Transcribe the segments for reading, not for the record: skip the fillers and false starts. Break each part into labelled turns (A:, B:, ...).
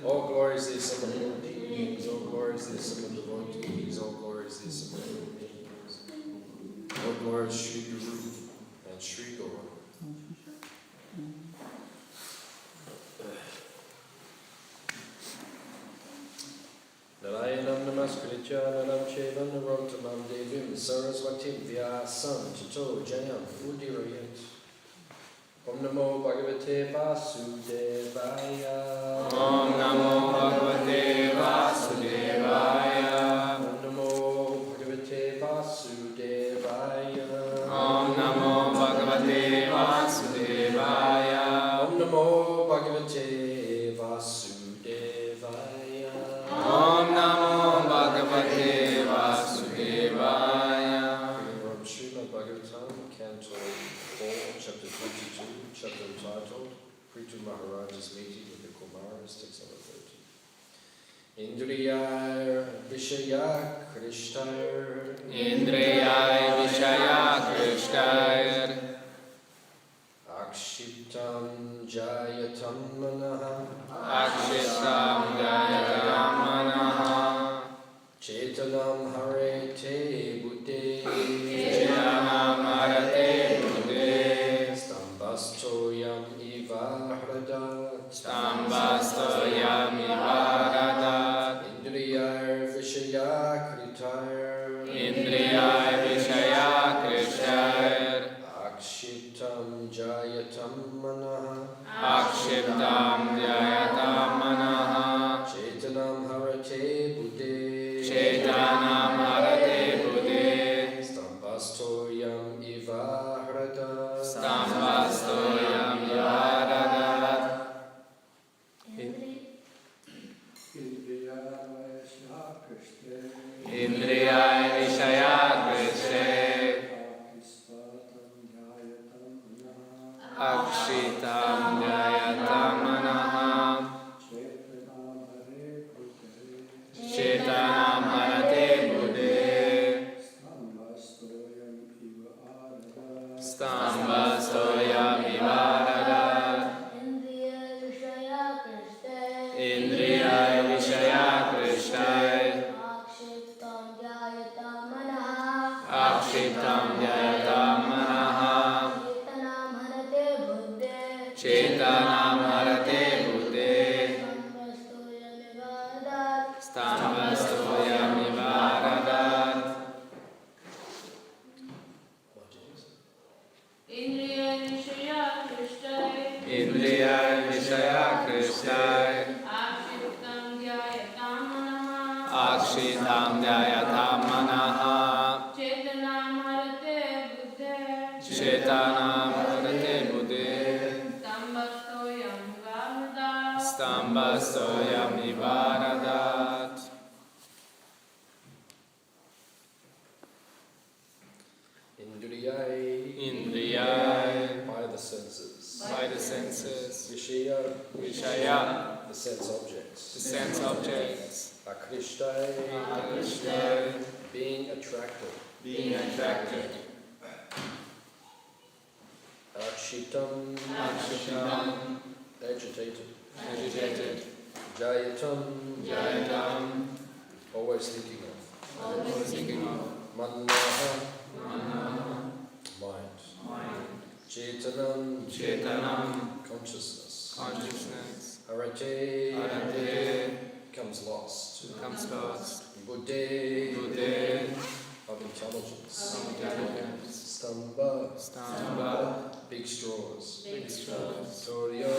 A: All glories to the Supreme Beings, all glories to the Supreme Devotees, all glories to the Supreme Beings. All glories Shri Guru and Shri Gaura. Narayanam namaskritya naram chevam narotamam devim saraswatim vyasam tato jayam udirayat. Om Namo Bhagavate Vasudevaya.
B: Om Namo Bhagavate Vasudevaya.
A: Om Namo Bhagavate Vasudevaya.
B: Om Namo Bhagavate Vasudevaya.
A: Om Namo Bhagavate Vasudevaya.
B: Om Namo Bhagavate Vasudevaya.
A: From Srimad Bhagavatam, canto 4, chapter 22, chapter entitled Prithu Maharaj's meeting with the Kumaras, text number 13. Indriyaya Vishaya Krishtaya.
B: Indriyaya Vishaya Krishtaya.
A: Akshitam Jayatam Manaha.
B: Akshitam Jayatam Manaha.
A: Chetanam Harete Buddhe.
B: Chetanam Harate Stambastoya Vivaradat. Indriya Vishaya Krishnay. Akshiptam Dhyayata Manaha. Chetanam Harate Buddhe. Stambastoya Vivaradat.
C: Indriya Vishaya Krishnay.
B: Indriya Vishaya Krishnay.
C: Akshiptam Dhyayata Manaha.
B: Akshitam Dhyayata Manaha.
C: Chetanam Harate Buddhe.
B: Chetanam Harate Buddhe.
C: Stambastoyam Vivaradat.
B: Stambastoyam Vivaradat. Indriyai,
A: by the senses.
B: by the senses.
A: Vishaya,
B: Vishaya,
A: the sense objects.
B: the sense objects.
A: Akrishtai,
B: Akrishtai,
A: being attracted.
B: being attracted.
A: Akshitam,
B: Akshitam,
A: agitated.
B: agitated.
A: Jayatam,
B: Jayatam,
A: always thinking of.
B: always thinking of.
A: Mannaha,
B: Mana,
A: mind.
B: mind.
A: Chetanam,
B: Chetanam,
A: consciousness.
B: consciousness.
A: Arate,
B: Arate,
A: becomes lost.
B: becomes lost.
A: Buddhe,
B: Buddhe,
A: of intelligence.
B: intelligence.
A: Stamba,
B: Stamba,
A: big straws.
B: big straws.
A: Toryo,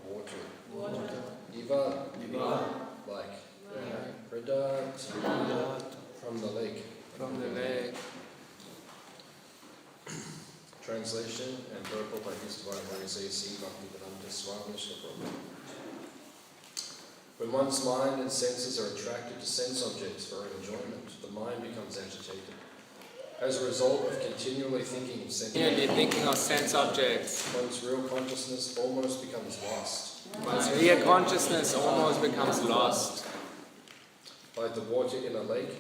A: water.
B: Water.
A: Iva,
B: Diva,
A: like.
B: like.
A: Pradat,
B: Pradat,
A: from the lake.
B: from the lake.
A: Translation and purport by His Divine Grace A.C. Bhaktivedanta Swami Srila Prabhupada. When one's mind and senses are attracted to sense objects for enjoyment, the mind becomes agitated. As a result of continually thinking of sense
B: Continually thinking of sense objects.
A: one's real consciousness almost becomes lost.
B: One's real consciousness almost becomes lost.
A: Like the water in a lake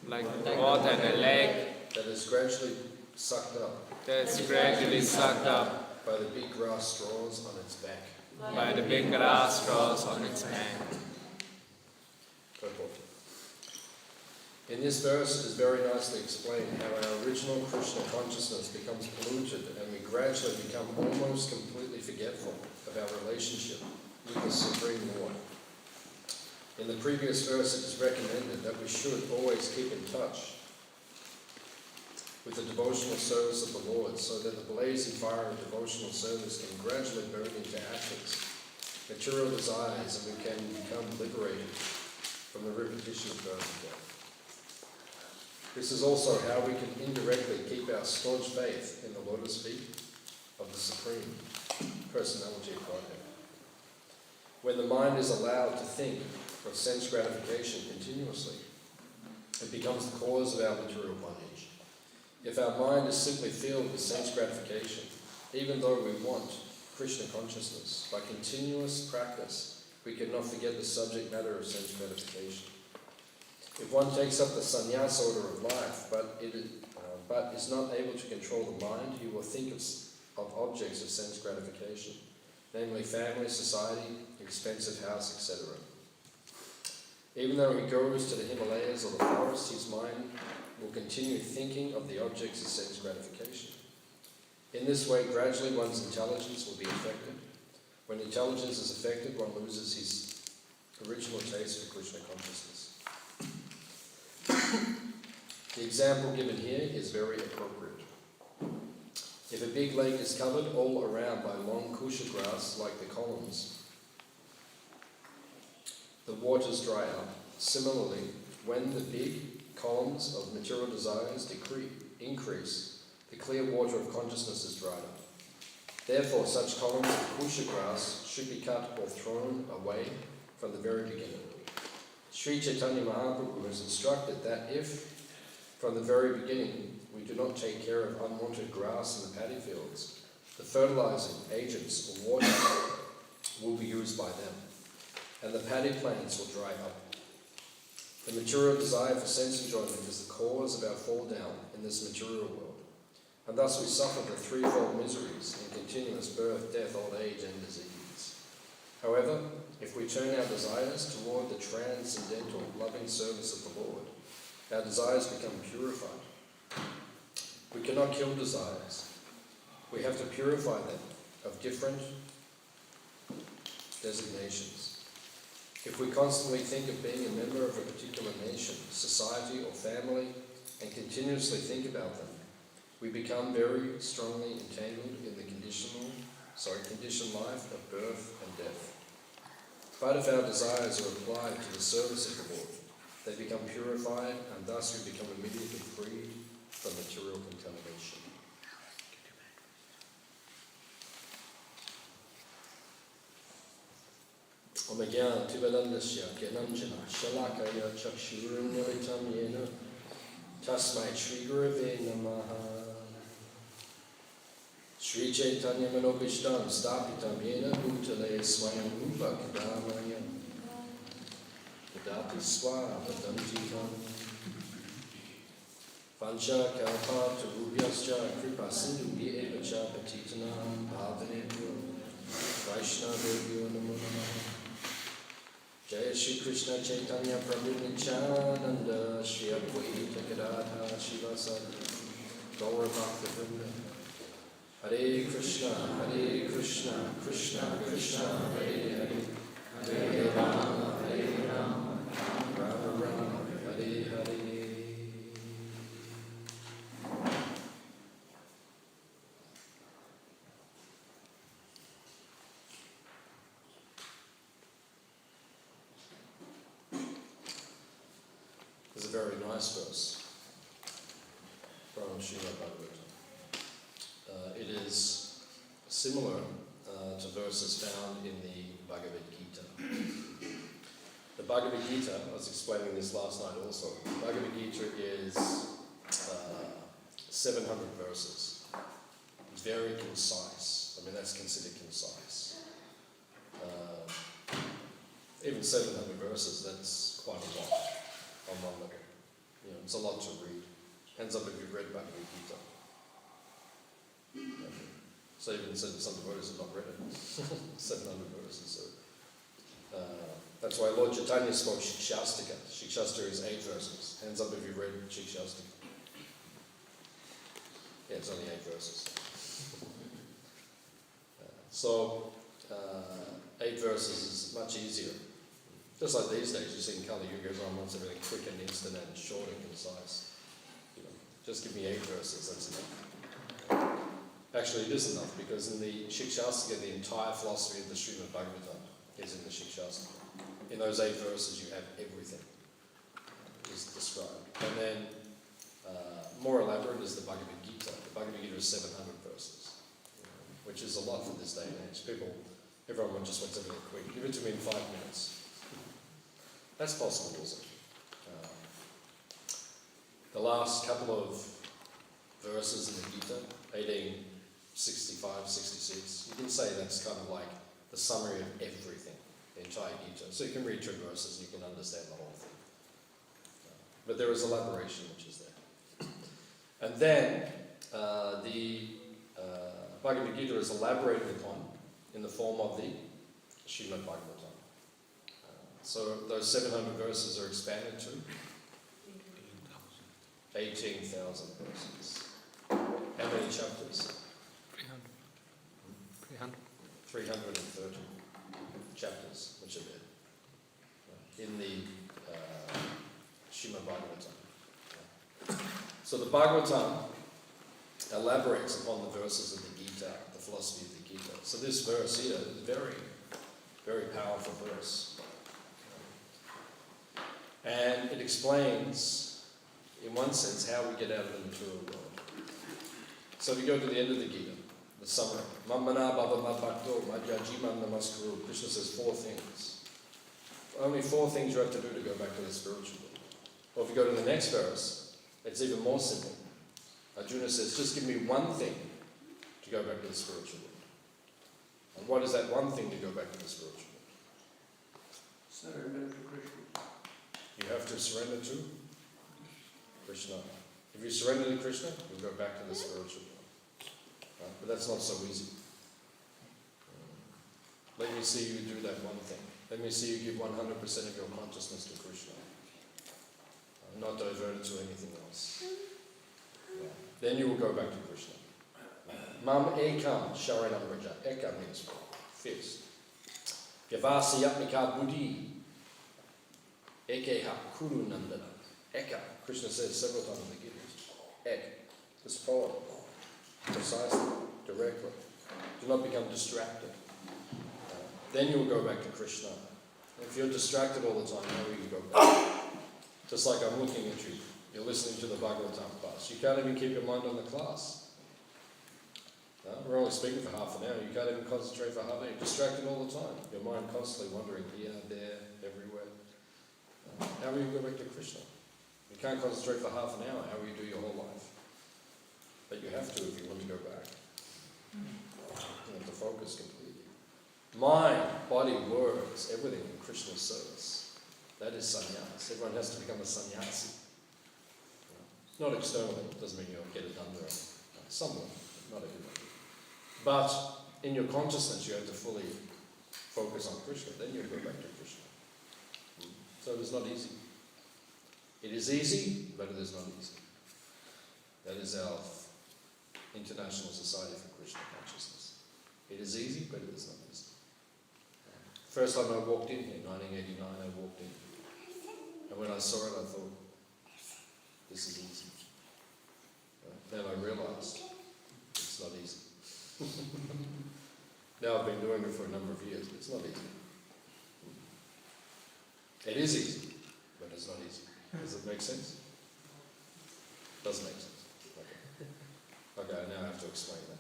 B: Like water in a lake
A: that is gradually sucked up
B: that's gradually sucked up
A: by the big grass straws on its back.
B: by the big grass straws on its bank.
A: Purport. In this verse it is very nicely explained how our original Krishna consciousness becomes polluted and we gradually become almost completely forgetful of our relationship with the Supreme Lord. In the previous verse it is recommended that we should always keep in touch with the devotional service of the Lord so that the blazing fire of devotional service can gradually burn into ashes, material desires, and we can become liberated from the repetition of birth and death. This is also how we can indirectly keep our staunch faith in the lotus feet of the Supreme Personality of Godhead. When the mind is allowed to think of sense gratification continuously, it becomes the cause of our material bondage. If our mind is simply filled with sense gratification, even though we want Krishna consciousness, by continuous practice, we cannot forget the subject matter of sense gratification. If one takes up the sannyas order of life, but is not able to control the mind, he will think of objects of sense gratification, namely family, society, expensive house, etc. Even though he goes to the Himalayas or the forest, his mind will continue thinking of the objects of sense gratification. In this way, gradually one's intelligence will be affected. When intelligence is affected, one loses his original taste for Krishna consciousness. The example given here is very appropriate. If a big lake is covered all around by long kusha grass like the columns, the waters dry up. Similarly, when the big columns of material desires increase, the clear water of consciousness is dried up. Therefore, such columns of kusha grass should be cut or thrown away from the very beginning. Sri Chaitanya Mahaprabhu has instructed that if, from the very beginning, we do not take care of unwanted grass in the paddy fields, the fertilizing agents or water will be used by them, and the paddy plants will dry up. The material desire for sense enjoyment is the cause of our fall down in this material world. and thus we suffer the threefold miseries in continuous birth, death, old age, and disease. However, if we turn our desires toward the transcendental, loving service of the Lord, our desires become purified. We cannot kill desires. We have to purify them of different designations. If we constantly think of being a member of a particular nation, society, or family, and continuously think about them, we become very strongly entangled in the conditioned life of birth and death. But if our desires are applied to the service of the Lord, they become purified, and thus we become immediately freed from material contamination. Omagyan Tivalandasya Gyananjana Shalakaya Chakshurunilitam Yena Tasmai Shri Gurave Namaha Shri Chaitanya Manobishtam Stapitam Yena Bhutale Swayam Rupa Kadamaya Kadati Swavadantikam Pancha Kalpa Tarubhyascha Kripa Sindhu Yevacha Patitanam Bhavanebhyo Vaishnava Devyo Namo Namaha Jaya Shri Krishna Chaitanya Prabhu Nityananda Shri Advaita Gadadha Shivasada Gaura Bhakta Vrinda Hare Krishna Krishna Krishna Hare Hare Hare Rama Rama Rama Hare Hare. This is a very nice verse from Srimad Bhagavatam. It is similar to verses found in the Bhagavad Gita. The Bhagavad Gita, I was explaining this last night also, the Bhagavad Gita is 700 verses. Very concise. I mean, that's considered concise. Even 700 verses, that's quite a lot on one level. You know, it's a lot to read. Hands up if you've read Bhagavad Gita. So even some devotees have not read it. 700 verses. So, that's why Lord Chaitanya spoke Shikshastika. Shikshastika is 8 verses. Hands up if you've read Shikshastika. Yeah, it's only 8 verses. So 8 verses is much easier. Just like these days, you see in Kali Yuga, everyone wants everything quick and instant and short and concise. You know, just give me 8 verses, that's enough. Actually, it is enough, because in the Shikshastika, the entire philosophy of the Srimad Bhagavatam is in the Shikshastika. In those 8 verses, you have everything is described. And then, more elaborate is the Bhagavad Gita. The Bhagavad Gita is 700 verses, which is a lot for this day and age. Everyone just wants everything quick. Give it to me in 5 minutes. That's possible also. The last couple of verses in the Gita, 1865, 66, you can say that's kind of like the summary of everything, the entire Gita. So you can read 2 verses and you can understand the whole thing. But there is elaboration which is there. And then the Bhagavad Gita is elaborated upon in the form of the Srimad Bhagavatam. So those 700 verses are expanded to 18,000 verses. How many chapters? 330 chapters, which are there in the Srimad Bhagavatam. So the Bhagavatam elaborates upon the verses of the Gita, the philosophy of the Gita. So this verse here is a very, very powerful verse. And it explains, in one sense, how we get out of the material world. So if you go to the end of the Gita, the summary, Mammana Bhava Mabhakto Madhyajimam Namaskuru, Krishna says 4 things. Only 4 things you have to do to go back to the spiritual world. Or if you go to the next verse, it's even more simple. Arjuna says, just give me one thing to go back to the spiritual world. And what is that one thing to go back to the spiritual world?
D: Surrender to Krishna.
A: You have to surrender to Krishna. If you surrender to Krishna, you'll go back to the spiritual world. But that's not so easy. Let me see you do that one thing. Let me see you give 100% of your consciousness to Krishna. Not divert it to anything else. Yeah. Then you will go back to Krishna. Mam ekam sharanam raja. Eka means fist. Yavasiyatmika buddhi. Ekeha kuru nandana. Eka. Krishna says several times in the Gita. Ek. Just follow. Precisely. Directly. Do not become distracted. Then you will go back to Krishna. If you're distracted all the time, how will you go back? Just like I'm looking at you. You're listening to the Bhagavatam class. You can't even keep your mind on the class. No? We're only speaking for half an hour. You can't even concentrate for half an hour. You're distracted all the time. Your mind constantly wandering here, there, everywhere. How will you go back to Krishna? You can't concentrate for half an hour. How will you do your whole life? But you have to if you want to go back. You have to focus completely. Mind, body, words, everything in Krishna's service. That is sannyas. Everyone has to become a sannyasi. Not externally, doesn't mean you'll get it done there. Somewhat, not everybody. But in your consciousness, you have to fully focus on Krishna. Then you go back to Krishna. So it is not easy. It is easy, but it is not easy. That is our International Society for Krishna Consciousness. It is easy, but it is not easy. First time I walked in here, 1989, I walked in. And when I saw it, I thought, this is easy. Then I realized it's not easy. Now I've been doing it for a number of years, but it's not easy. It is easy, but it's not easy. Does it make sense? Does make sense. Okay, now I have to explain that.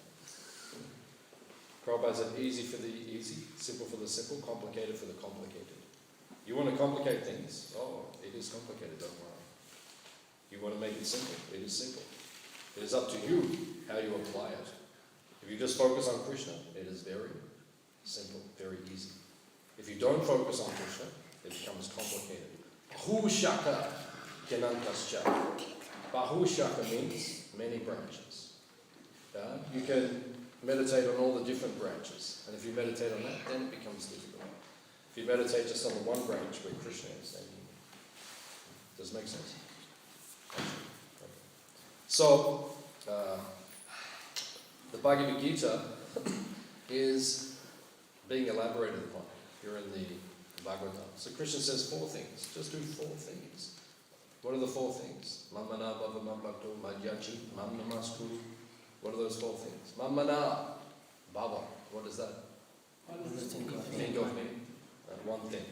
A: Prabhupada said easy for the easy, simple for the simple, complicated for the complicated. You want to complicate things? Oh, it is complicated, don't worry. You want to make it simple? It is simple. It is up to you how you apply it. If you just focus on Krishna, it is very simple, very easy. If you don't focus on Krishna, it becomes complicated. Bahushaka Janantascha. Bahushaka means many branches. You can meditate on all the different branches. And if you meditate on that, then it becomes difficult. If you meditate just on the one branch where Krishna is, then does it make sense? Okay. So, the Bhagavad Gita is being elaborated upon here in the Bhagavatam. So Krishna says 4 things. Just do 4 things. What are the 4 things? Mamana bhava mabhakto madhyachi mam namaskuru. What are those 4 things? Mamana bhava. What is that? Think of me. One thing.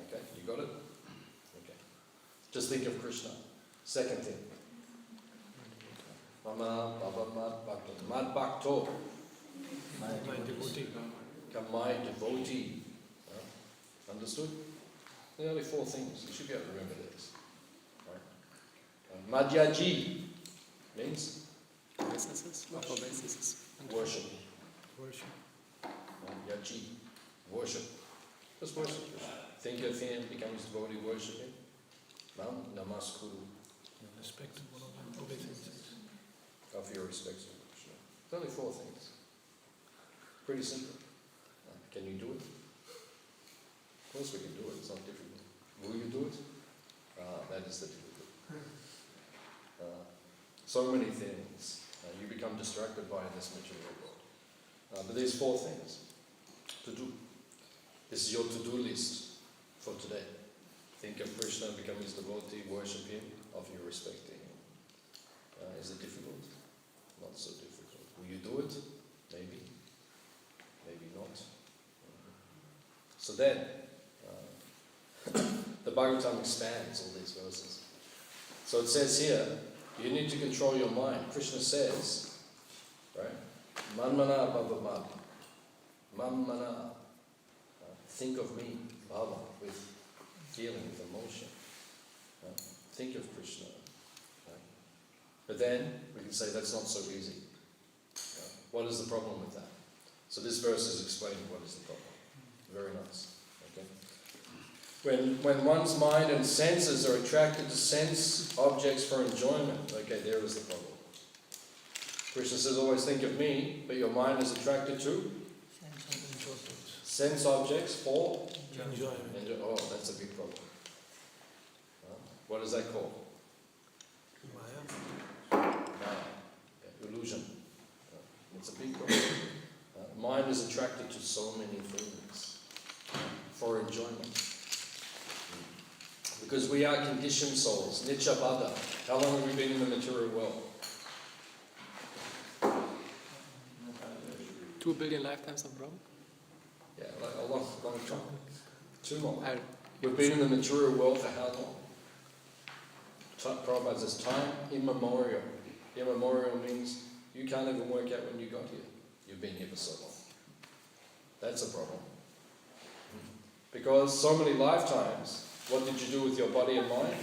A: Okay, you got it? Okay. Just think of Krishna. Second thing. Mama bhava madbhakto. Madbhakto.
B: My devotee.
A: My devotee. Understood? There are only 4 things. You should be able to remember this. Right? Madhyaji means worship.
B: Worship.
A: Yaji, worship. Just worship. Think of him, becomes devotee, worship him. Nam namaskuru.
B: Respect obedience.
A: Offer your respects to Krishna. It's only 4 things. Pretty simple. Can you do it? Of course we can do it. It's not difficult. Will you do it? That is the difficult. So many things. You become distracted by in this material world. But there's 4 things to do. This is your to-do list for today. Think of Krishna, become his devotee, worship him, offer your respect to him. Is it difficult? Not so difficult. Will you do it? Maybe. Maybe not. So then, the Bhagavatam expands all these verses. So it says here, you need to control your mind. Krishna says, right? Manmana bhava mad. Manmana. Think of me, bhava, with feeling, with emotion. Think of Krishna. But then, we can say that's not so easy. What is the problem with that? So this verse is explaining what is the problem. Very nice. When one's mind and senses are attracted to sense objects for enjoyment, okay, there is the problem. Krishna says, always think of me, but your mind is attracted to sense objects for
D: Enjoyment.
A: Oh, that's a big problem. What is that called?
D: Maya.
A: Illusion. It's a big problem. Mind is attracted to so many things for enjoyment. Because we are conditioned souls. Nitya Bada. How long have we been in the material world?
B: 2 billion lifetimes of Brahma?
A: Yeah, like a long time. Too long.
B: I-
A: We've been in the material world for how long? Prabhupada says time immemorial. Immemorial means you can't even work out when you got here. You've been here for so long. That's a problem. Because so many lifetimes, what did you do with your body and mind?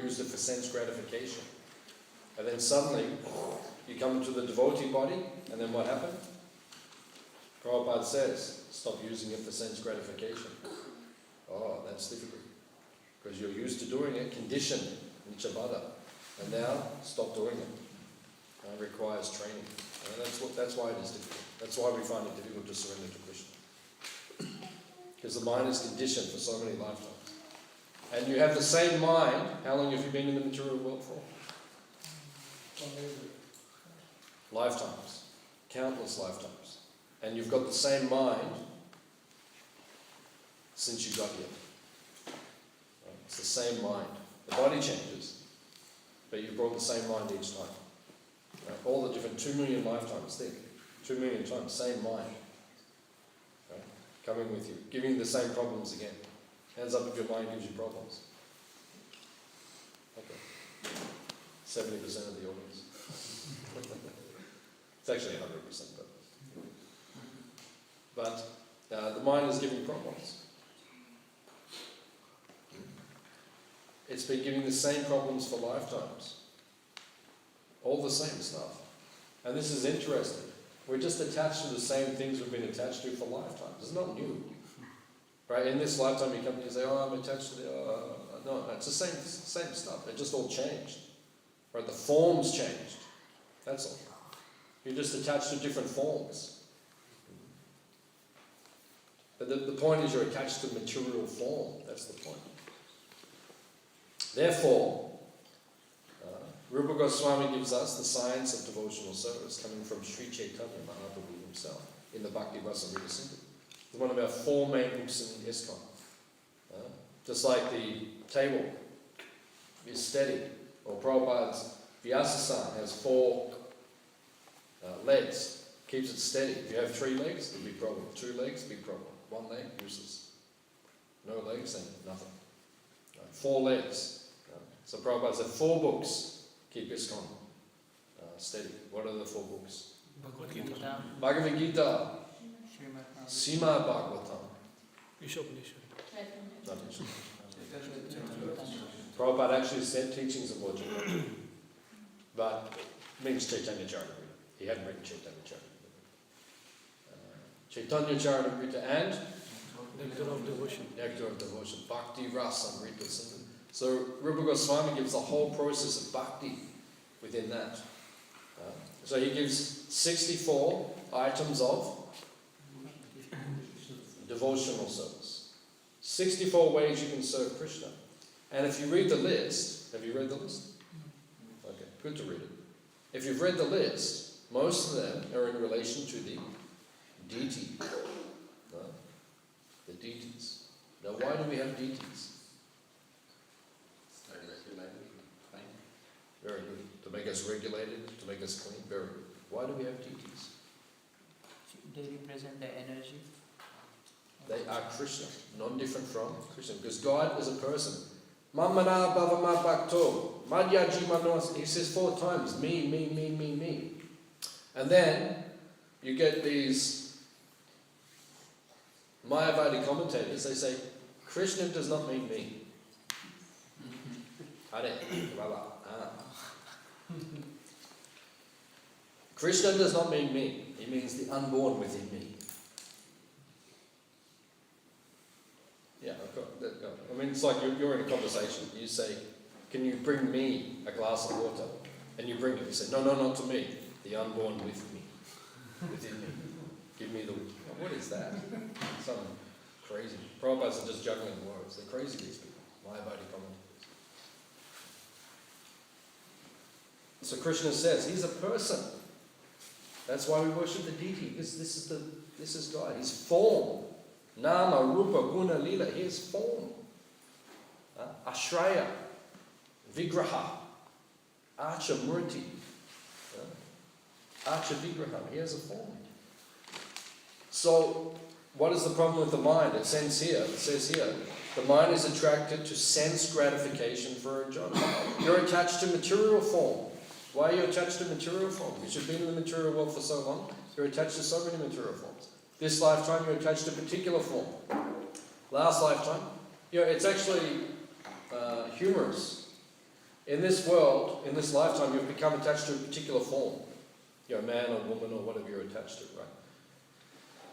A: Used it for sense gratification. And then suddenly, you come into the devotee body, and then what happened? Prabhupada says, stop using it for sense gratification. Oh, that's difficult. Because you're used to doing it, conditioned, nichabada. And now, stop doing it. It requires training. And that's why it is difficult. That's why we find it difficult to surrender to Krishna. Because the mind is conditioned for so many lifetimes. And you have the same mind. How long have you been in the material world for? Lifetimes. Countless lifetimes. And you've got the same mind since you got here. It's the same mind. The body changes, but you brought the same mind each time. All the different 2 million lifetimes, think. 2 million times, same mind. Coming with you, giving you the same problems again. Hands up if your mind gives you problems. Okay. 70% of the audience. It's actually 100%, but the mind is giving problems. It's been giving the same problems for lifetimes. All the same stuff. And this is interesting. We're just attached to the same things we've been attached to for lifetimes. It's not new. Right? In this lifetime you come and you say, oh, I'm attached to the... no, it's the same stuff. It just all changed. Right? The forms changed. That's all. You're just attached to different forms. But the point is you're attached to material form. That's the point. Therefore, Rupa Goswami gives us the science of devotional service coming from Sri Chaitanya Mahaprabhu himself in the Bhakti Rasamrita Sindhu. It's one of our 4 main books in ISKCON. Just like the table is steady, or Prabhupada's Vyasasana has 4 legs, keeps it steady. If you have 3 legs, a big problem. 2 legs, big problem. 1 leg, useless. No legs, then nothing. 4 legs. So Prabhupada said 4 books keep ISKCON steady. What are the 4 books? Bhagavad Gita, Srimad Bhagavatam. Not Ishop. Prabhupada actually said teachings of Lord Chaitanya, but means Chaitanya Charitamrita. He hadn't written Chaitanya Charitamrita. Chaitanya Charitamrita and
D: Nectar of devotion.
A: Nectar of devotion. Bhakti Rasamrita Sindhu. So Rupa Goswami gives the whole process of bhakti within that. So he gives 64 items of devotional service. 64 ways you can serve Krishna. And if you read the list, have you read the list? Okay, good to read it. If you've read the list, most of them are in relation to the deity. The deities. Now why do we have deities? Very good. To make us regulated, to make us clean. Very good. Why do we have deities?
E: They represent the energy.
A: They are Krishna, non-different from Krishna. Because God is a person. Mamana bhavama bhakto. Madhyaji manos. He says 4 times, me, me, me, me, me. And then you get these Mayavadi commentators, they say, Krishna does not mean me. Hare, Baba. Krishna does not mean me. He means the unborn within me. Yeah, I mean, it's like you're in a conversation. You say, can you bring me a glass of water? And you bring it. You say, no, not to me. The unborn with me. Within me. Give me the... What is that? Something crazy. Prabhupada's are just juggling words. They're crazy, these people. Mayavadi commentators. So Krishna says, he's a person. That's why we worship the deity. This is God. He's form. Nama, Rupa, Guna, Lila. He is form. Ashraya. Vigraha. Archa, Murti. Archa, Vigraha. He has a form. So, what is the problem with the mind? It says here, the mind is attracted to sense gratification for enjoyment. You're attached to material form. Why are you attached to material form? Because you've been in the material world for so long, you're attached to so many material forms. This lifetime, you're attached to a particular form. Last lifetime, it's actually humorous. In this world, in this lifetime, you've become attached to a particular form. You're a man or woman or whatever you're attached to, right?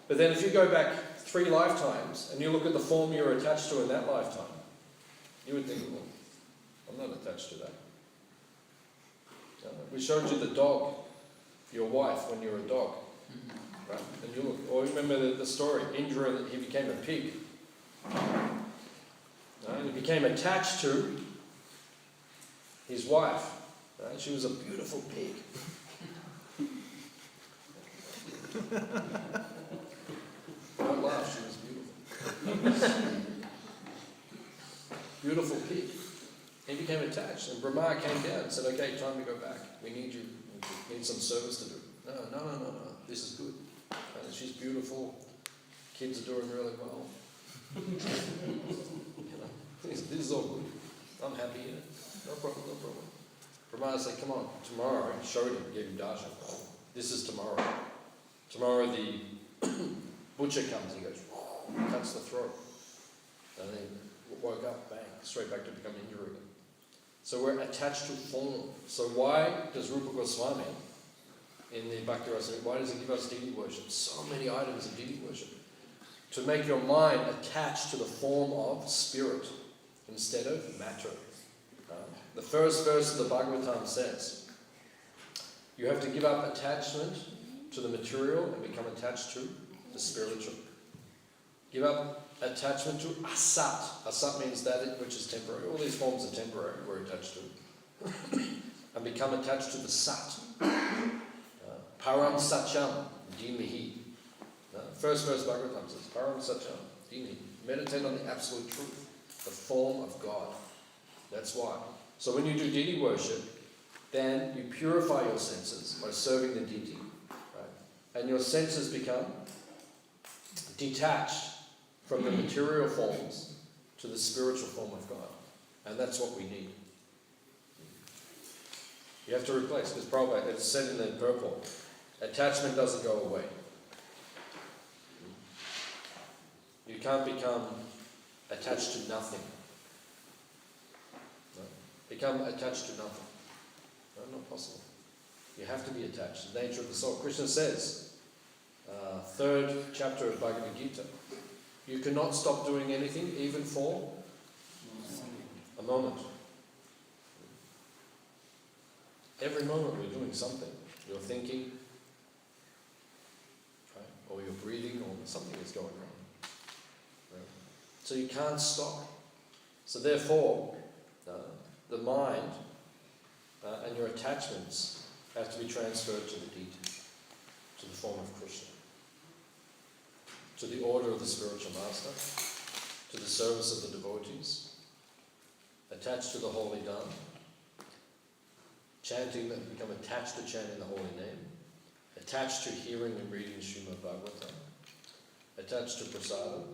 A: But then if you go back 3 lifetimes and you look at the form you're attached to in that lifetime, you would think, well, I'm not attached to that. We showed you the dog, your wife, when you were a dog. Right? And you look, or remember the story, Indra, he became a pig. Right? He became attached to his wife. Right? She was a beautiful pig. Don't laugh, she was beautiful. Beautiful pig. He became attached, and Brahma came down and said, okay, time to go back. We need you. We need some service to do. No. This is good. And she's beautiful. Kids are doing really well. This is all good. I'm happy in it. No problem. Brahma said, come on, tomorrow, and showed him, gave him darshan. This is tomorrow. Tomorrow the butcher comes, he goes, cuts the throat. And then woke up, bang, straight back to become Indra again. So we're attached to form. So why does Rupa Goswami, in the Bhakti Rasamrita, why does he give us deity worship? So many items of deity worship. To make your mind attached to the form of spirit instead of matter. The first verse of the Bhagavatam says, you have to give up attachment to the material and become attached to the spiritual. Give up attachment to asat. Asat means that which is temporary. All these forms are temporary, we're attached to. And become attached to the sat. Param Sacham Dhimihi. First verse Bhagavatam says, Param Sacham Dhimihi. Meditate on the absolute truth, the form of God. That's why. So when you do deity worship, then you purify your senses by serving the deity. Right? And your senses become detached from the material forms to the spiritual form of God. And that's what we need. You have to replace, because Prabhupada, it's said in the purport, attachment doesn't go away. You can't become attached to nothing. No? Become attached to nothing. No, not possible. You have to be attached. The nature of the soul. Krishna says, 3rd chapter of Bhagavad Gita, you cannot stop doing anything even for a moment. Every moment we're doing something. You're thinking, right? Or you're breathing, or something is going wrong. Right? So you can't stop. So therefore, the mind and your attachments have to be transferred to the deity, to the form of Krishna, to the order of the spiritual master, to the service of the devotees, attached to the holy Dhamma, chanting, become attached to chanting the holy name, attached to hearing and reading Srimad Bhagavatam, attached to prasadam.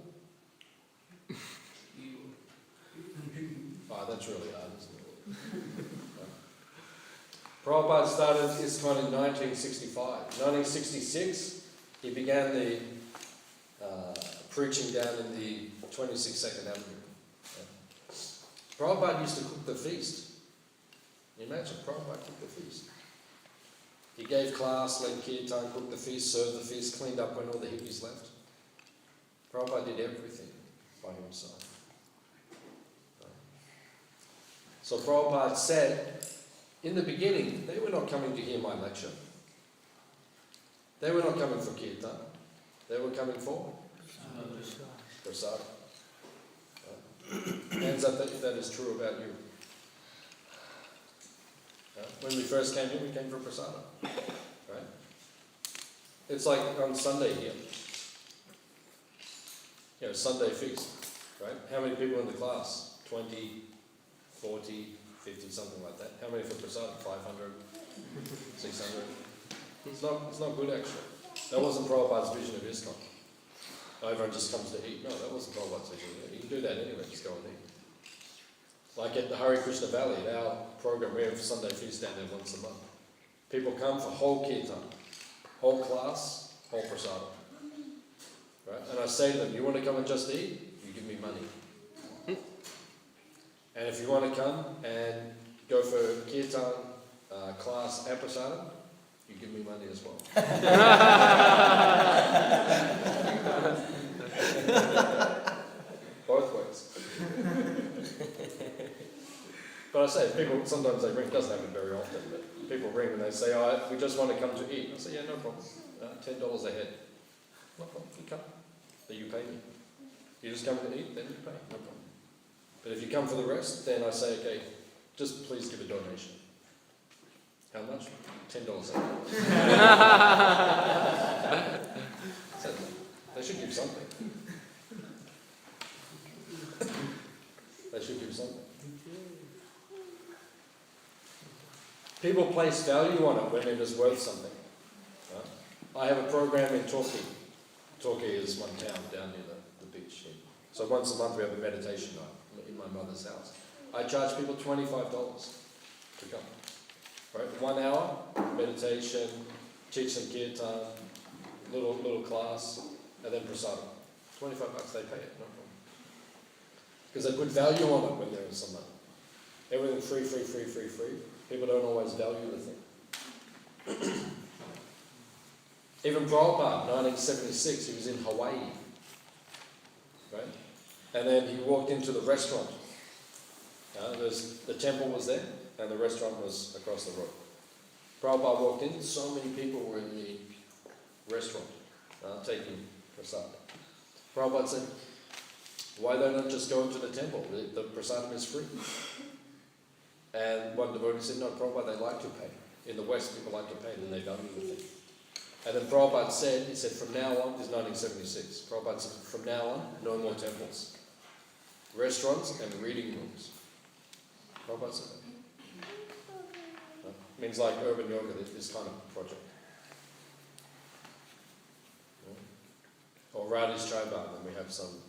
A: That's really hard, isn't it? Prabhupada started ISKCON in 1965. 1966, he began the preaching down in the 26th Avenue. Prabhupada used to cook the feast. Can you imagine? Prabhupada cooked the feast. He gave class, led kirtan, cooked the feast, served the feast, cleaned up when all the hippies left. Prabhupada did everything by himself. So Prabhupada said, In the beginning, they were not coming to hear my lecture. They were not coming for kirtan. They were coming for prasad. Hands up that is true about you. When we first came here, we came for prasada. Right? It's like on Sunday here. Sunday feast. Right? How many people in the class? 20, 40, 50, something like that. How many for prasada? 500, 600? It's not good actually. That wasn't Prabhupada's vision of ISKCON. Everyone just comes to eat. No, that wasn't Prabhupada's vision. You can do that anyway, just go and eat. Like at the Hare Krishna Valley, at our program, we have Sunday feast down there once a month. People come for whole kirtan, whole class, whole prasada. Right? And I say to them, you want to come and just eat? You give me money. And if you want to come and go for kirtan, class, and prasada, you give me money as well. Both ways. But I say, people, sometimes they ring, it doesn't happen very often, but people ring and they say, oh, we just want to come to eat. I say, yeah, no problem. $10 a head. No problem, you come. But you pay me. You just come to eat, then you pay, no problem. But if you come for the rest, then I say, okay, just please give a donation. How much? $10 a head. So they should give something. They should give something. People place value on it when it is worth something. I have a program in Torquay. Torquay is one town down near the beach here. So once a month we have a meditation night in my mother's house. I charge people $25 to come. Right? 1 hour, meditation, teach some kirtan, little class, and then prasada. $25, they pay it, no problem. Because they put value on it when there is some money. Everything free. People don't always value the thing. Even Prabhupada, 1976, he was in Hawaii. Right? And then he walked into the restaurant. The temple was there, and the restaurant was across the road. Prabhupada walked in, so many people were in the restaurant taking prasad. Prabhupada said, why don't I just go into the temple? The prasadam is free. And one devotee said, no, Prabhupada, they like to pay. In the West, people like to pay, and they value the thing. And then Prabhupada said, he said, from now on, this is 1976, Prabhupada said, from now on, no more temples. Restaurants and reading rooms. Prabhupada said that. Means like urban yoga, this kind of project. Or Radhi's Chaibar, and we have some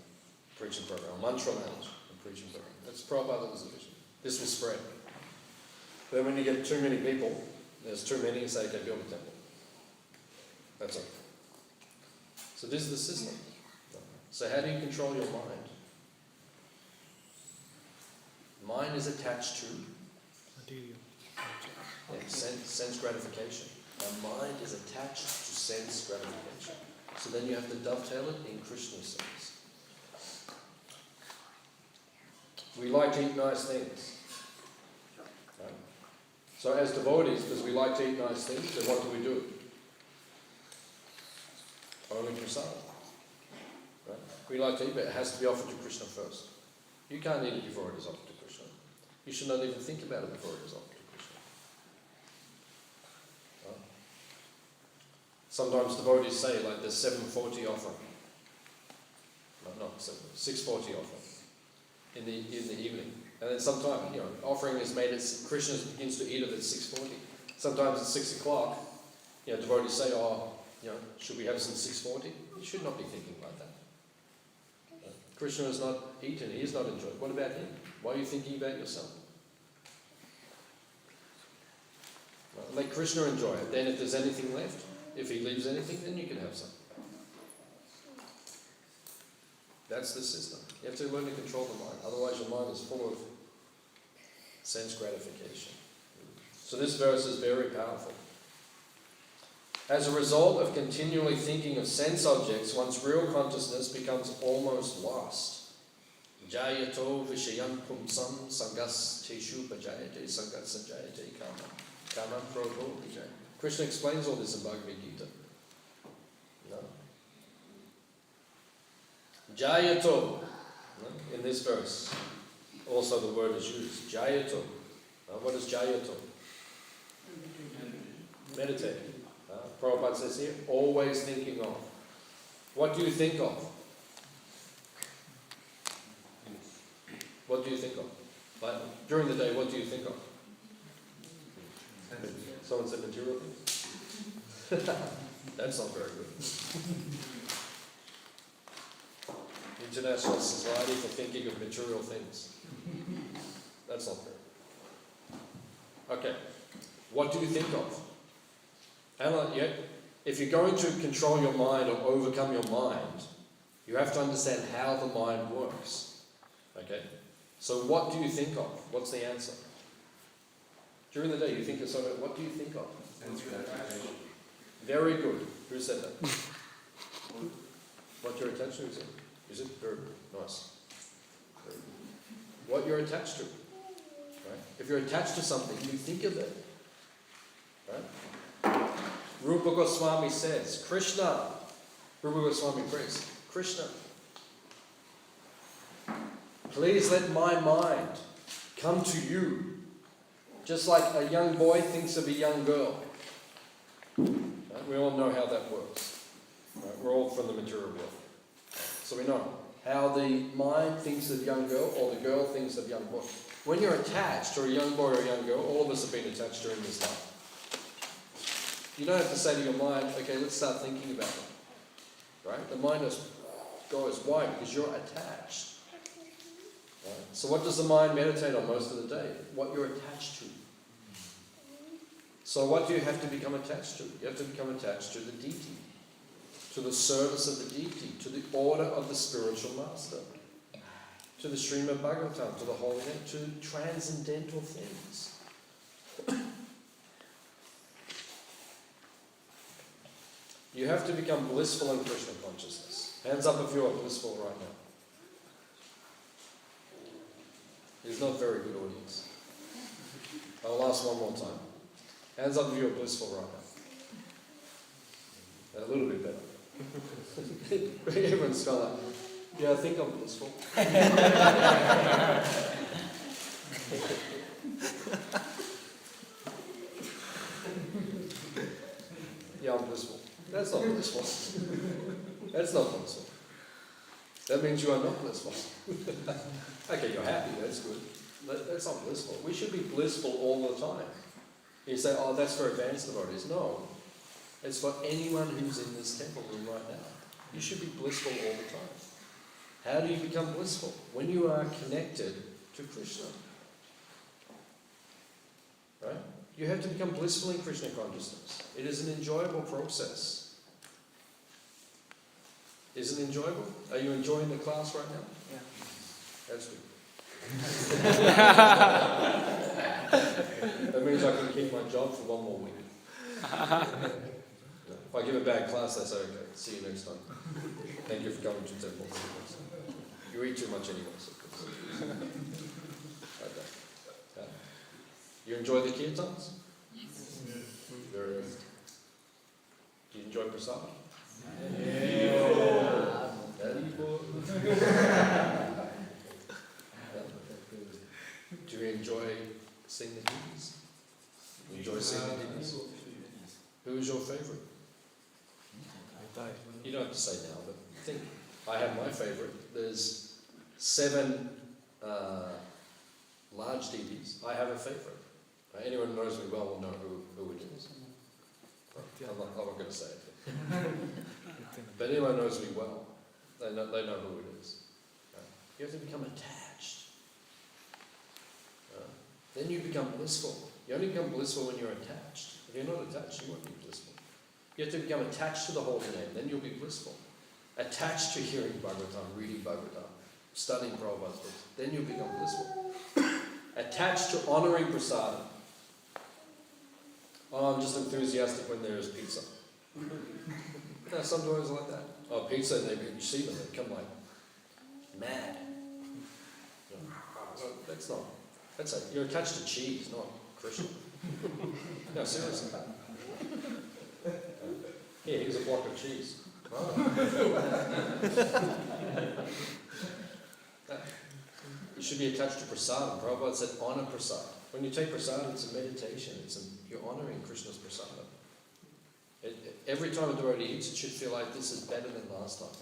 A: preaching program. Mantra Lounge, a preaching program. That's Prabhupada, that was the vision. This will spread. But then when you get too many people, there's too many, you say, okay, build a temple. That's okay. So this is the system. So how do you control your mind? Mind is attached to sense gratification. Our mind is attached to sense gratification. So then you have to dovetail it in Krishna's sense. We like to eat nice things. Right? So as devotees, because we like to eat nice things, then what do? Only prasad. Right? We like to eat, but it has to be offered to Krishna first. You can't eat it before it is offered to Krishna. You should not even think about it before it is offered to Krishna. Right? Sometimes devotees say, like, there's 740 offering. No, not 7, 640 offering in the evening. And then sometimes, offering is made at Krishna begins to eat it at 6:40. Sometimes at 6 o'clock, devotees say, should we have some 6:40? You should not be thinking like that. Krishna has not eaten, he is not enjoyed. What about him? Why are you thinking about yourself? Let Krishna enjoy it. Then if there's anything left, if he leaves anything, then you can have some. That's the system. You have to learn to control the mind. Otherwise your mind is full of sense gratification. So this verse is very powerful. As a result of continually thinking of sense objects, one's real consciousness becomes almost lost. Jayato Vishayam Pumsam Sangas Teshu Bajayate Sangat Sanjayate Kama. Kama Proto Vijay. Krishna explains all this in Bhagavad Gita. No. Jayato. No? In this verse, also the word is used. Jayato. What is Jayato? Meditate. Prabhupada says here, always thinking of. What do you think of? What do you think of? Like, during the day, what do you think of? Someone said material things? That's not very good. International Society for Thinking of Material Things. That's not fair. Okay. What do you think of? And yet, if you're going to control your mind or overcome your mind, you have to understand how the mind works. Okay? So what do you think of? What's the answer? During the day you think of something, what do you think of? Very good. Who said that? What you're attached to, is it? Is it? Very good. Nice. Very good. What you're attached to. Right? If you're attached to something, you think of it. Right? Rupa Goswami says, Krishna. Rupa Goswami prays, Krishna, please let my mind come to you, just like a young boy thinks of a young girl. Right? We all know how that works. Right? We're all from the material world. So we know how the mind thinks of a young girl or the girl thinks of a young boy. When you're attached to a young boy or a young girl, all of us have been attached during this life. You don't have to say to your mind, okay, let's start thinking about it. Right? The mind goes, why? Because you're attached. Right? So what does the mind meditate on most of the day? What you're attached to. So what do you have to become attached to? You have to become attached to the deity, to the service of the deity, to the order of the spiritual master, to the Srimad Bhagavatam, to the holy name, to transcendental things. You have to become blissful in Krishna consciousness. Hands up if you are blissful right now. It's not a very good audience. I'll ask one more time. Hands up if you are blissful right now. A little bit better. Everyone's kind of like, yeah, I think I'm blissful. Yeah, I'm blissful. That's not blissful. That's not blissful. That means you are not blissful. Okay, you're happy, that's good. That's not blissful. We should be blissful all the time. You say, oh, that's for advanced devotees. No. It's for anyone who's in this temple room right now. You should be blissful all the time. How do you become blissful? When you are connected to Krishna. Right? You have to become blissful in Krishna consciousness. It is an enjoyable process. Is it enjoyable? Are you enjoying the class right now?
E: Yeah.
A: That's good. That means I can keep my job for one more week. If I give a bad class, I say, okay, see you next time. Thank you for coming to temple. You eat too much anyway, so okay. You enjoy the kirtans? Yes. Very good. Do you enjoy prasad? Do you enjoy singing the ditties? Enjoy singing the ditties? Who is your favourite? You don't have to say now, but think. I have my favourite. There's 7 large deities. I have a favourite. Anyone who knows me well will know who it is. I'm not going to say it. But anyone knows me well, they know who it is. You have to become attached. Then you become blissful. You only become blissful when you're attached. If you're not attached, you won't be blissful. You have to become attached to the holy name, then you'll be blissful. Attached to hearing Bhagavatam, reading Bhagavatam, studying Prabhupada's books, then you'll become blissful. Attached to honouring prasadam. Oh, I'm just enthusiastic when there is pizza. No, some devotees are like that. Oh, pizza, and you see them, they come like mad. Well, that's not. You're attached to cheese, not Krishna. No, seriously. Here, here's a block of cheese. Oh. You should be attached to prasadam. Prabhupada said, honor prasadam. When you take prasadam, it's a meditation. You're honoring Krishna's prasadam. Every time a devotee eats, it should feel like this is better than last time.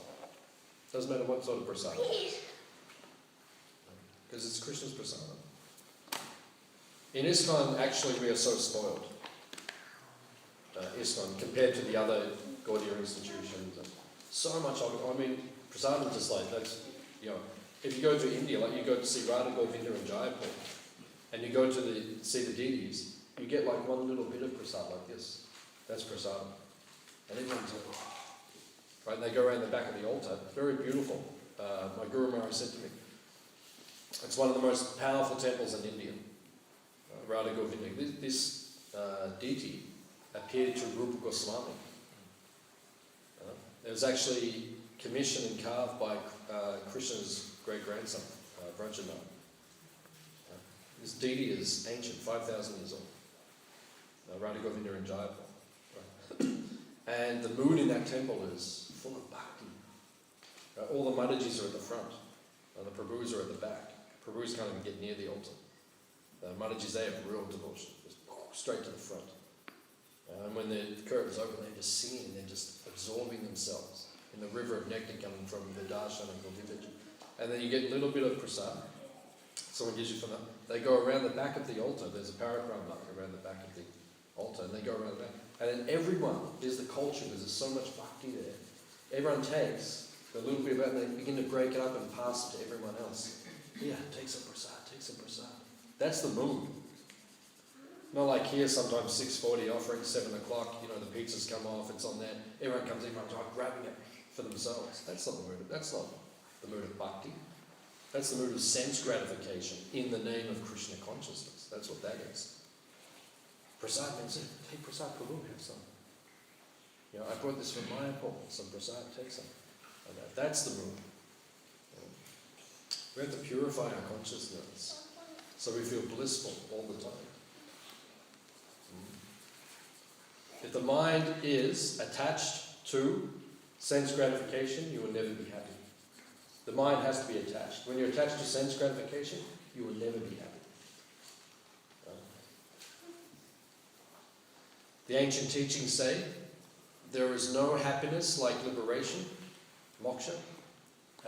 A: Doesn't matter what sort of prasadam. Because it's Krishna's prasadam. In ISKCON, actually, we are so spoiled. ISKCON, compared to the other Gaudiya institutions. So much of it. I mean, prasadam just like, that's, if you go to India, like you go to see Radha Govinda in Jaipur, and you go to see the deities, you get like one little bit of prasad like this. That's prasadam. And everyone's right, and they go around the back of the altar. Very beautiful. My Guru Maharaj said to me, it's one of the most powerful temples in India. Radha Govinda. This deity appeared to Rupa Goswami. It was actually commissioned and carved by Krishna's great-grandson, Vrajana. This deity is ancient, 5,000 years old. Radha Govinda in Jaipur. And the mood in that temple is full of bhakti. All the Madhajis are at the front, and the Prabhus are at the back. Prabhus can't even get near the altar. The Madhajis, they have real devotion, just straight to the front. And when the curtain's open, they're just singing, they're just absorbing themselves in the river of nectar coming from the darshan and Govinda. And then you get a little bit of prasad. Someone gives you from that. They go around the back of the altar. There's a parakrama around the back of the altar, and they go around the back. And then everyone, there's the culture, there's so much bhakti there. Everyone takes a little bit of that, and they begin to break it up and pass it to everyone else. Yeah, take some prasad, take some prasad. That's the mood. Not like here, sometimes 6:40 offering, 7 o'clock, the pizzas come off, it's on there. Everyone comes in, grabbing it for themselves. That's not the mood of bhakti. That's the mood of sense gratification in the name of Krishna consciousness. That's what that is. Prasad means, take prasad, Prabhu, have some. I brought this from Mayapur, some prasad, take some. And that's the mood. We have to purify our consciousness so we feel blissful all the time. If the mind is attached to sense gratification, you will never be happy. The mind has to be attached. When you're attached to sense gratification, you will never be happy. The ancient teachings say there is no happiness like liberation, moksha,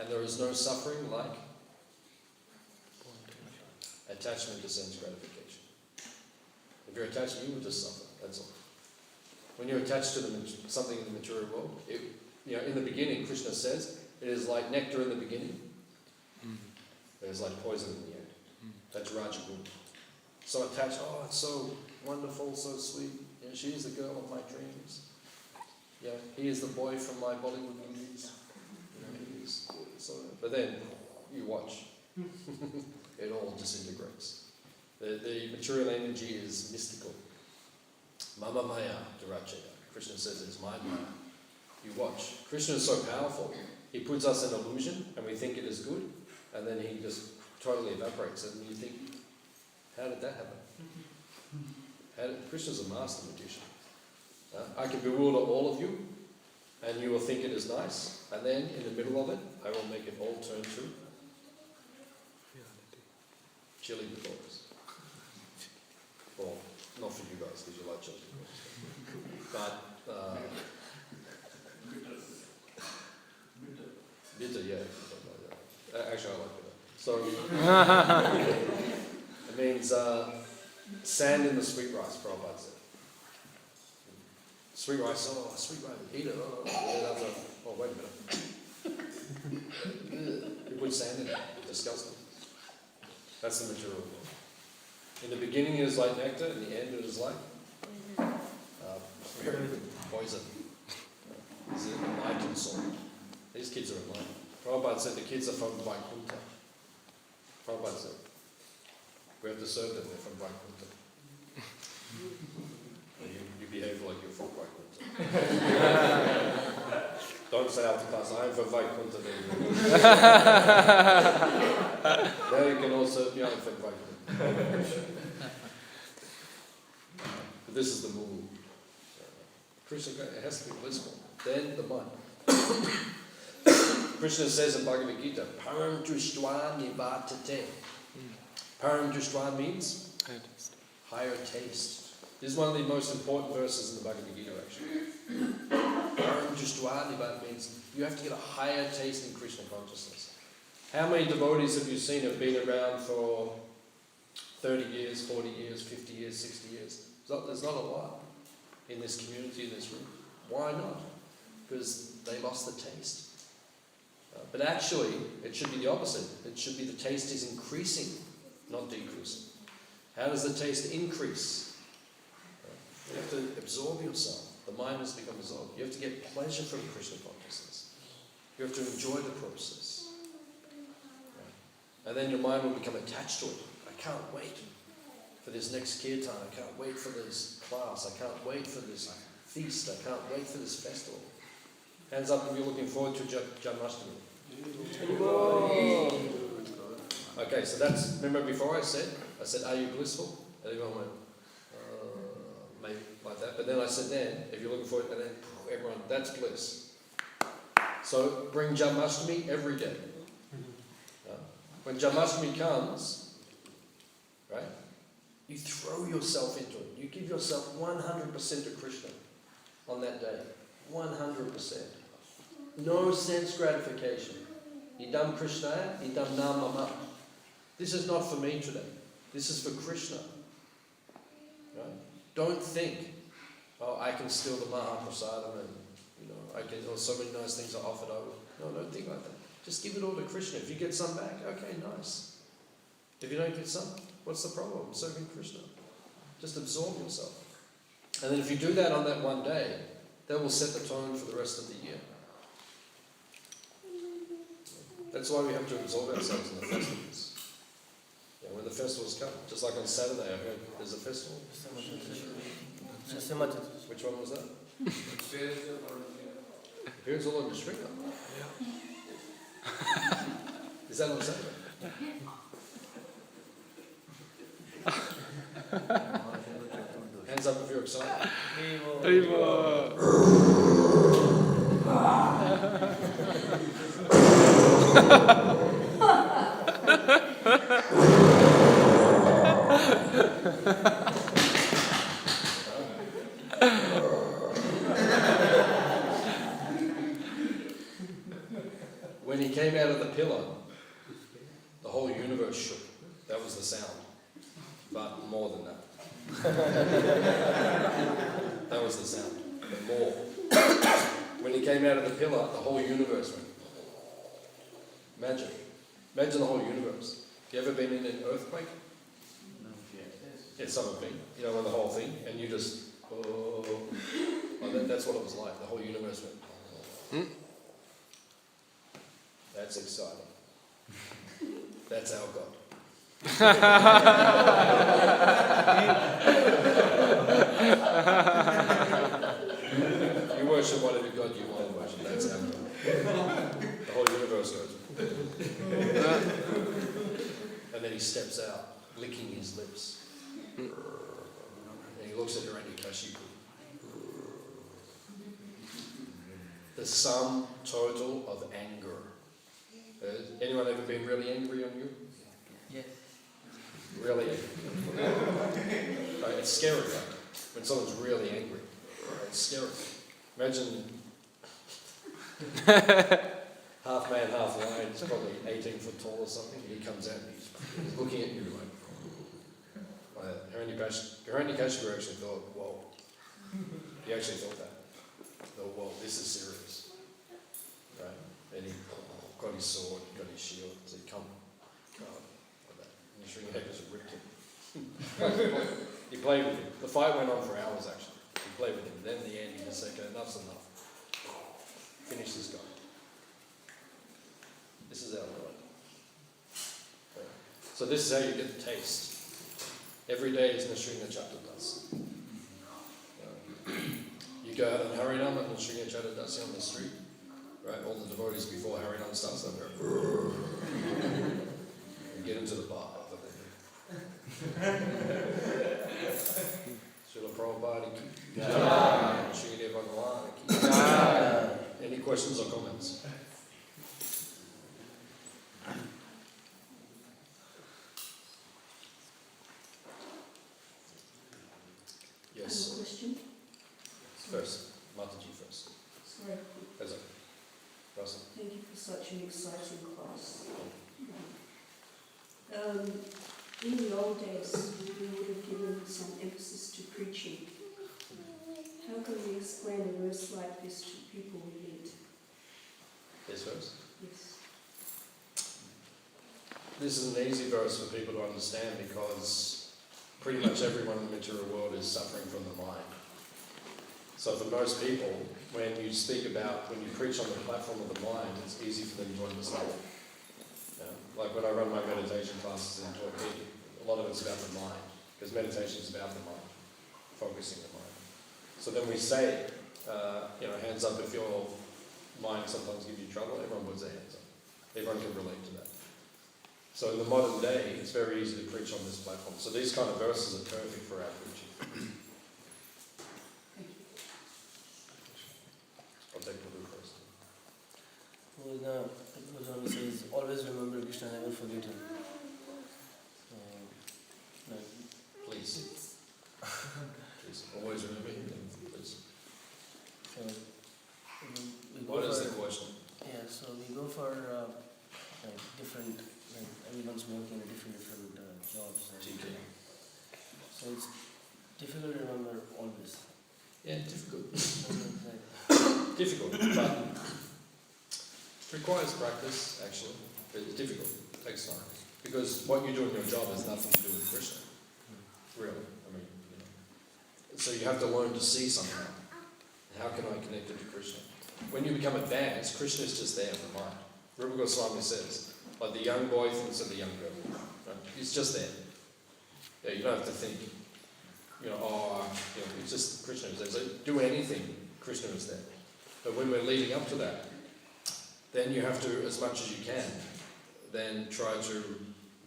A: and there is no suffering like attachment to sense gratification. If you're attached, you will just suffer. That's all. When you're attached to something in the material world, in the beginning, Krishna says, it is like nectar in the beginning. It is like poison in the end. That's Rajaguna. So attached, it's so wonderful, so sweet. She is the girl of my dreams. He is the boy from my Bollywood movies. He is so. But then you watch, it all disintegrates. The material energy is mystical. Mama Maya Durachaya. Krishna says it's my Maya. You watch. Krishna is so powerful. He puts us in illusion and we think it is good, and then he just totally evaporates it, and you think, how did that happen? Krishna's a master magician. I can bewilder all of you, and you will think it is nice, and then in the middle of it, I will make it all turn to chili peppers. Well, not for you guys, because you like chili peppers. But bitter, yeah. Actually, I like bitter. So it means sand in the sweet rice, Prabhupada said. Sweet rice, sweet rice, eat it. Wait a minute. You put sand in it, disgusting. That's the material world. In the beginning it is like nectar, in the end it is like poison. Is it enlightened soul? These kids are enlightened. Prabhupada said the kids are from Vaikuntha. Prabhupada said, we have to serve them, they're from Vaikuntha. You behave like you're from Vaikuntha. Don't say after class, I am for Vaikuntha. Now you can also be for Vaikuntha. But this is the mood. Krishna, it has to be blissful. Then the mind. Krishna says in Bhagavad Gita, Param Drishtva Nivatate. Param Drishtva means higher taste. This is one of the most important verses in the Bhagavad Gita, actually. Param Drishtva Nivatate means you have to get a higher taste in Krishna consciousness. How many devotees have you seen have been around for 30 years, 40 years, 50 years, 60 years? There's not a lot in this community, in this room. Why not? Because they lost the taste. But actually, it should be the opposite. It should be the taste is increasing, not decreasing. How does the taste increase? You have to absorb yourself. The mind has become absorbed. You have to get pleasure from Krishna consciousness. You have to enjoy the process. And then your mind will become attached to it. I can't wait for this next kirtan. I can't wait for this class. I can't wait for this feast. I can't wait for this festival. Hands up if you're looking forward to Janmashtami. Okay, so that's, remember before I said, are you blissful? And everyone went, maybe like that. But then I said then, if you're looking forward, and then everyone, that's bliss. So bring Janmashtami every day. When Janmashtami comes, right, you throw yourself into it. You give yourself 100% to Krishna on that day. 100%. No sense gratification. Idam Krishna, idam namama. This is not for me today. This is for Krishna. Right? Don't think, oh, I can steal the Mahaprasadam and, I can, or so many nice things are offered over. No, don't think like that. Just give it all to Krishna. If you get some back, okay, nice. If you don't get some, what's the problem? Serving Krishna. Just absorb yourself. And then if you do that on that one day, that will set the tone for the rest of the year. That's why we have to absorb ourselves in the festivals. Yeah, when the festivals come, just like on Saturday, I heard there's a festival. Which one was that? Appearance all over the Sri Lanka. Is that on Saturday? Hands up if you're excited. When he came out of the pillar, the whole universe shook. That was the sound. But more than that. That was the sound. But more. When he came out of the pillar, the whole universe went. Imagine. Imagine the whole universe. You ever been in an earthquake?
E: No.
A: Yeah, some have been. When the whole thing, and you just, that's what it was like. The whole universe went. That's exciting. That's our God. You worship whatever God you want to worship. That's our God. The whole universe goes. And then he steps out, licking his lips. And he looks at Hiranyakashipu. The sum total of anger. Anyone ever been really angry on you?
E: Yes.
A: Really angry. Right, it's scary, right? When someone's really angry. Right, it's scary. Imagine half man, half lion. He's probably 18 foot tall or something. He comes out and he's looking at you like Hiranyakashipu actually thought, whoa. He actually thought that. Thought, whoa, this is serious. Right? And he got his sword, got his shield, said, come. Like that. And the Srimad ripped him. He played with him. The fight went on for hours actually. He played with him. Then in the end he just said, okay, enough's enough. Finish this guy. This is our Lord. Okay. So this is how you get the taste. Every day is Nisringa Dasa. You go out on Harinam and Nisringa Dasa on the street. right? All the devotees before Harinam starts up there. And get into the bar. Srila Prabhupada ki jai. Srila Bhagavan ki jai. Any questions or comments? Yes.
F: Question?
A: First, Mataji first.
F: Sorry.
A: That's it. Russell.
F: Thank you for such an exciting class. In the old days, we would have given some emphasis to preaching. How can we explain a verse like this to people we meet?
A: This verse?
F: Yes.
A: This is an easy verse for people to understand because pretty much everyone in the material world is suffering from the mind. So for most people, when you preach on the platform of the mind, it's easy for them to understand. Like when I run my meditation classes in Torquay, a lot of it's about the mind, because meditation is about the mind, focusing the mind. So then we say, hands up if your mind sometimes gives you trouble. Everyone puts their hands up. Everyone can relate to that. So in the modern day, it's very easy to preach on this platform. So these kind of verses are perfect for our preaching. I'll take the blue first.
G: It goes on, it says, always remember Krishna, never forget him.
A: Please. Please. Always remember him, please. What is the question?
G: Yeah, so we go for different, everyone's working in different jobs.
A: TK.
G: So it's difficult to remember always.
A: Yeah, difficult. Difficult, but it requires practice, actually. But it's difficult. It takes time. Because what you do in your job has nothing to do with Krishna. Really. So you have to learn to see somehow. How can I connect it to Krishna? When you become advanced, Krishna is just there in the mind. Rupa Goswami says, like the young boy thinks of the young girl. Right? He's just there. Yeah, you don't have to think, it's just Krishna is there. So do anything, Krishna is there. But when we're leading up to that, then you have to, as much as you can, then try to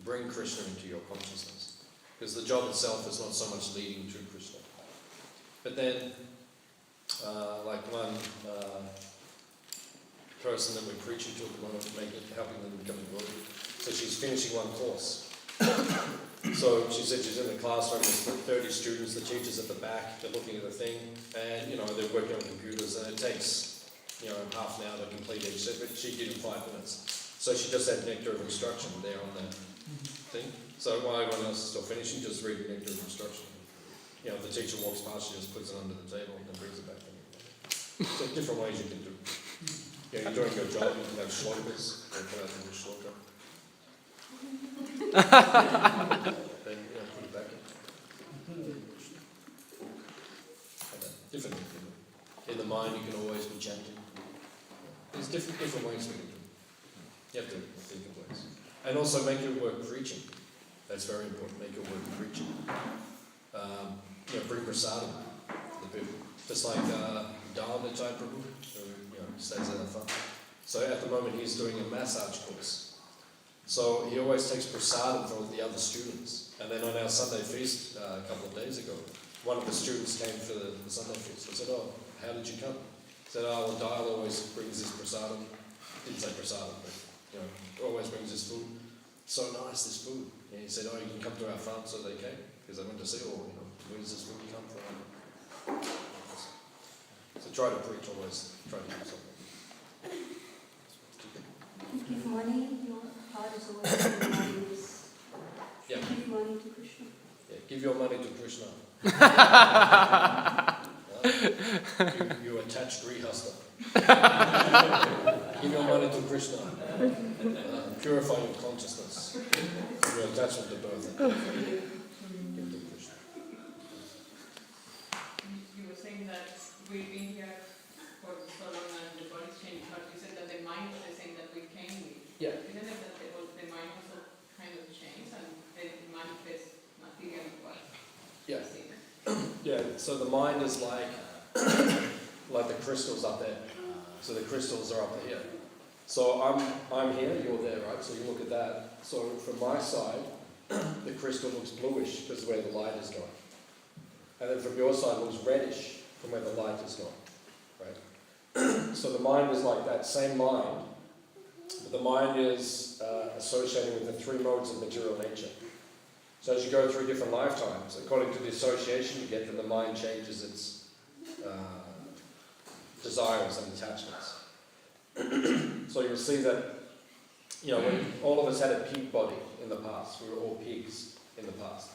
A: bring Krishna into your consciousness. Because the job itself is not so much leading to Krishna. But then, like one person that we're preaching to at the moment, helping them become devoted. So she's finishing one course. So she said she's in the classroom with 30 students, the teacher's at the back, they're looking at the thing, and they're working on computers, and it takes half an hour to complete each set, but she did in 5 minutes. So she just had nectar of instruction there on the thing. So while everyone else is still finishing, just read the nectar of instruction. If the teacher walks past, she just puts it under the table and then brings it back to me. So different ways you can do. You're doing your job, you can have shlokas, or put out the shloka. Then put it back in. Different. In the mind, you can always be chanting. There's different ways we can do it. You have to think of ways. And also make your work preaching. That's very important. Make your work preaching. Bring prasadam to the people. Just like Dharmajai Prabhu, who stays at the front. So at the moment he's doing a massage course. So he always takes prasadam for the other students. And then on our Sunday feast a couple of days ago, one of the students came for the Sunday feast. I said, how did you come? He said, Dial always brings his prasadam. Didn't say prasadam, but always brings his food. So nice, this food. And he said, you can come to our farm. So they came, because they went to see, where does this food come from? So try to preach always, try to do something.
F: You give money, your heart is always giving money.
A: Yeah.
F: Give money to Krishna.
A: Yeah, give your money to Krishna. You attached grihasta. Give your money to Krishna. Purify your consciousness. Your attachment to birth. Give to Krishna.
H: You were saying that we've been here for so long and the body's changed, but you said that the mind is the same that we came with.
A: Yeah.
H: Isn't it that the mind also kind of changed and then it manifests materially what?
A: Yeah. Yeah, so the mind is like the crystals up there. So the crystals are up here. So I'm here, you're there, right? So you look at that. So from my side, the crystal looks bluish because where the light is going. And then from your side it looks reddish from where the light is going, right? So the mind is like that same mind, but the mind is associating with the three modes of material nature. So as you go through different lifetimes, according to the association you get, then the mind changes its desires and attachments. So you'll see that, you know, when all of us had a pig body in the past, we were all pigs in the past.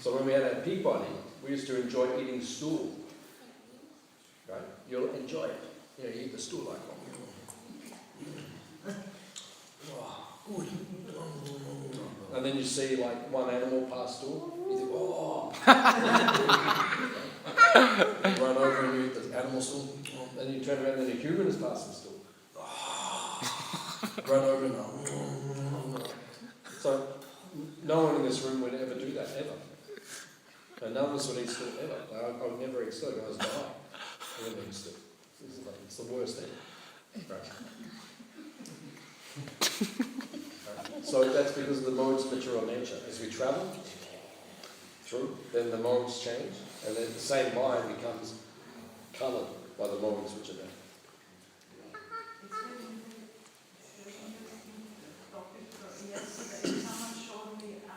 A: So when we had a pig body, we used to enjoy eating stool. Right? You'll enjoy it. You know, you eat the stool like that. And then you see like one animal pass stool, you think, oh. You run over and you eat the animal stool, then you turn around and a human is passing stool. Run over and so no one in this room would ever do that, ever. And none of us would eat stool ever. I would never eat stool, I was dying. I wouldn't eat stool. It's the worst thing. Right. So that's because of the modes of material nature. As we travel through, then the modes change, and then the same mind becomes coloured by the modes which are there.
I: Yesterday, someone showed me a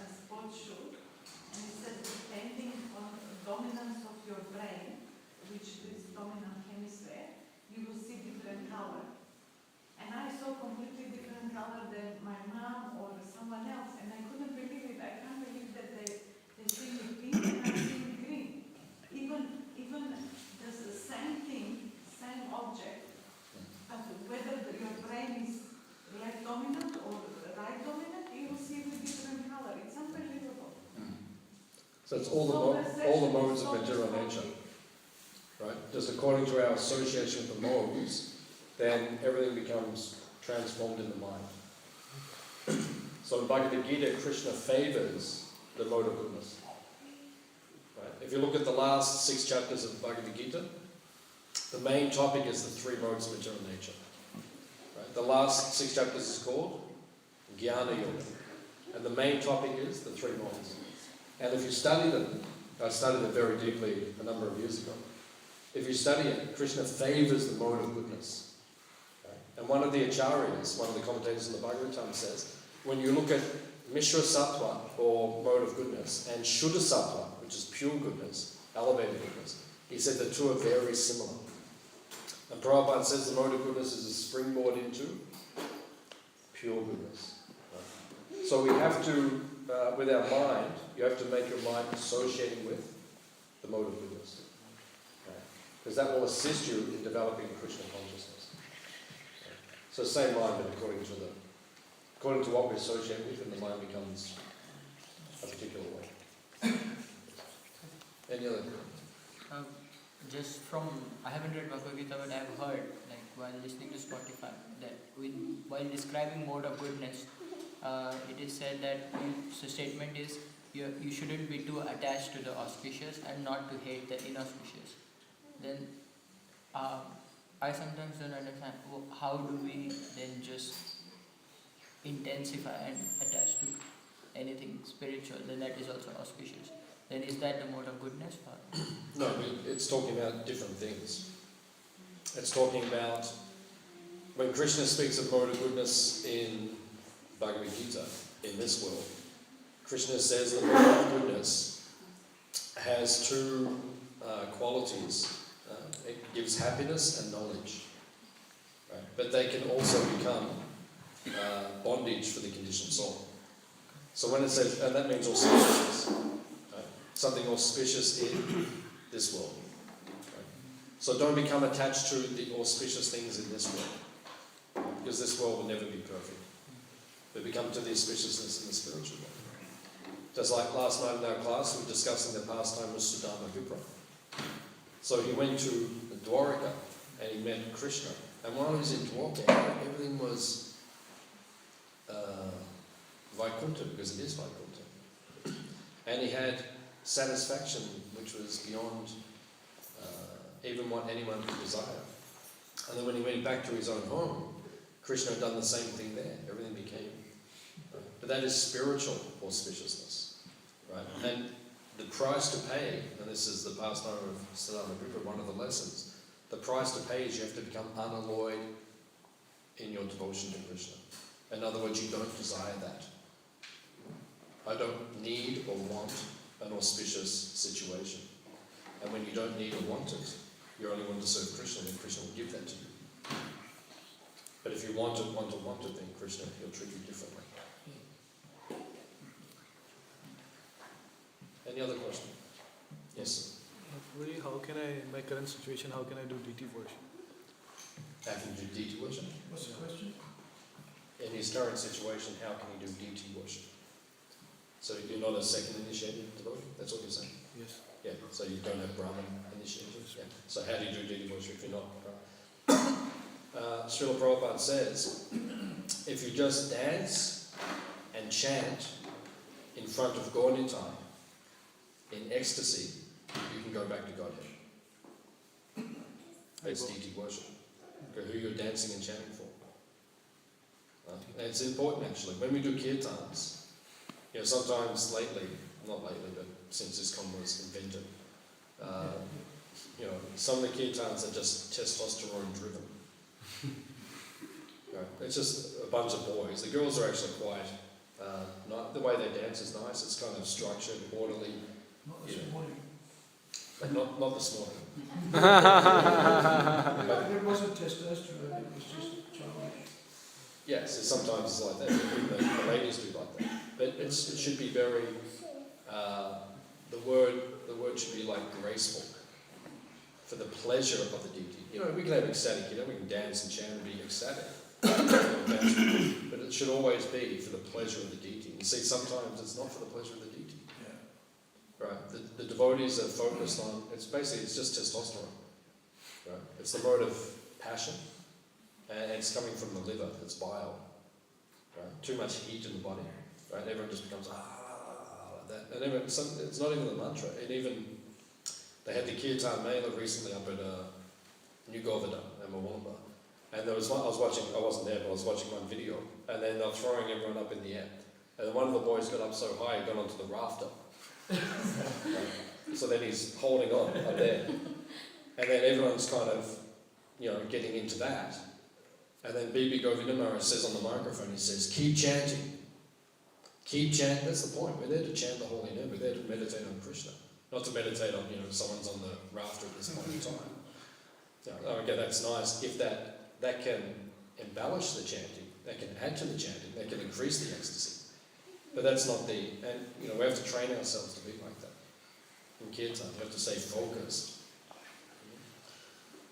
I: sports shoe, and it said depending on dominance of your brain, which is dominant hemisphere, you will see different color. And I saw completely different color than my mom or someone else, and I couldn't believe it. I can't believe that they see me pink and I see me green. Even there's the same thing, same object, but whether your brain is left dominant or right dominant, you will see it with different color. It's unbelievable.
A: So it's all the modes of material nature, right? Just according to our association with the modes, then everything becomes transformed in the mind. So in Bhagavad Gita, Krishna favors the mode of goodness. Right? If you look at the last 6 chapters of Bhagavad Gita, the main topic is the 3 modes of material nature. Right? The last 6 chapters is called Jnana Yoga. And the main topic is the 3 modes. And if you study them, I studied them very deeply a number of years ago. If you study it, Krishna favors the mode of goodness. Right? And one of the acharyas, one of the commentators in the Bhagavatam says, when you look at Mishra Sattva, or mode of goodness, and Shuddha Sattva, which is pure goodness, elevated goodness, he said the two are very similar. And Prabhupada says the mode of goodness is a springboard into pure goodness. Right? So we have to, with our mind, you have to make your mind associating with the mode of goodness. Because that will assist you in developing Krishna consciousness. Right? So same mind, but according to what we associate with, and the mind becomes a particular way. Any other?
E: Just from, I haven't read Bhagavad Gita, but I have heard, like while listening to Spotify, that while describing mode of goodness, it is said that the statement is you shouldn't be too attached to the auspicious and not to hate the inauspicious. Then I sometimes don't understand how do we then just intensify and attach to anything spiritual, then that is also auspicious. Then is that the mode of goodness? Or?
A: No, it's talking about different things. It's talking about, when Krishna speaks of mode of goodness in Bhagavad Gita, in this world, Krishna says that mode of goodness has 2 qualities. It gives happiness and knowledge. Right? But they can also become bondage for the conditioned soul. So when it says, and that means auspicious, right? Something auspicious in this world. Right? So don't become attached to the auspicious things in this world, because this world will never be perfect. But become to the auspiciousness in the spiritual world. Just like last night in our class, we were discussing the pastime of Sudama Vipra. So he went to Dwaraka and he met Krishna. And while he was in Dwaraka, everything was Vaikuntha, because it is Vaikuntha. And he had satisfaction which was beyond even what anyone could desire. And then when he went back to his own home, Krishna had done the same thing there. Everything became... Right? But that is spiritual auspiciousness. Right? And the price to pay, and this is the pastime of Siddhartha Buddha, one of the lessons, the price to pay is you have to become unalloyed in your devotion to Krishna. In other words, you don't desire that. I don't need or want an auspicious situation. And when you don't need or want it, you only want to serve Krishna, then Krishna will give that to you. But if you want it, then Krishna, he'll treat you differently. Any other question? Yes, sir.
D: Really, how can I, in my current situation, how can I do DT worship?
A: How can you do DT worship?
D: What's the question?
A: In his current situation, how can he do DT worship? So you're not a second initiated devotee? That's what you're saying?
D: Yes.
A: Yeah, so you don't have Brahman initiation? Yeah. So how do you do DT worship if you're not? Srila Prabhupada says, if you just dance and chant in front of Gaurnitai, in ecstasy, you can go back to Godhead. That's DT worship. Who you're dancing and chanting for. And it's important actually. When we do kirtans, sometimes lately, not lately, but since this con was invented, some of the kirtans are just testosterone driven. It's just a bunch of boys. The girls are actually quite, the way they dance is nice. It's kind of structured, orderly.
D: Not this morning.
A: But not this morning.
D: It wasn't testosterone, it was just childish.
A: Yes, sometimes it's like that. The ladies do like that. But it should be very, the word should be like graceful. For the pleasure of the deity. We can have ecstatic, we can dance and chant and be ecstatic. But it should always be for the pleasure of the deity. You see, sometimes it's not for the pleasure of the deity. Right? The devotees are focused on, it's just testosterone. Right? It's the mode of passion. And it's coming from the liver, it's bile. Right? Too much heat in the body. Right? Everyone just becomes like that. And it's not even the mantra. They had the Kirtan Mela recently up at New Govardhan and Mawamba. And there was one, I wasn't there, but I was watching one video. And then they were throwing everyone up in the air. And then one of the boys got up so high, he got onto the rafter. So then he's holding on up there. And then everyone's kind of, getting into that. And then Bibi Govindamara says on the microphone, he says, keep chanting. Keep chanting. That's the point. We're there to chant the holy name. We're there to meditate on Krishna. Not to meditate on, someone's on the rafter at this point in time. Okay, that's nice. If that can embellish the chanting, that can add to the chanting, that can increase the ecstasy. But that's not and we have to train ourselves to be like that. In kirtan, we have to stay focused.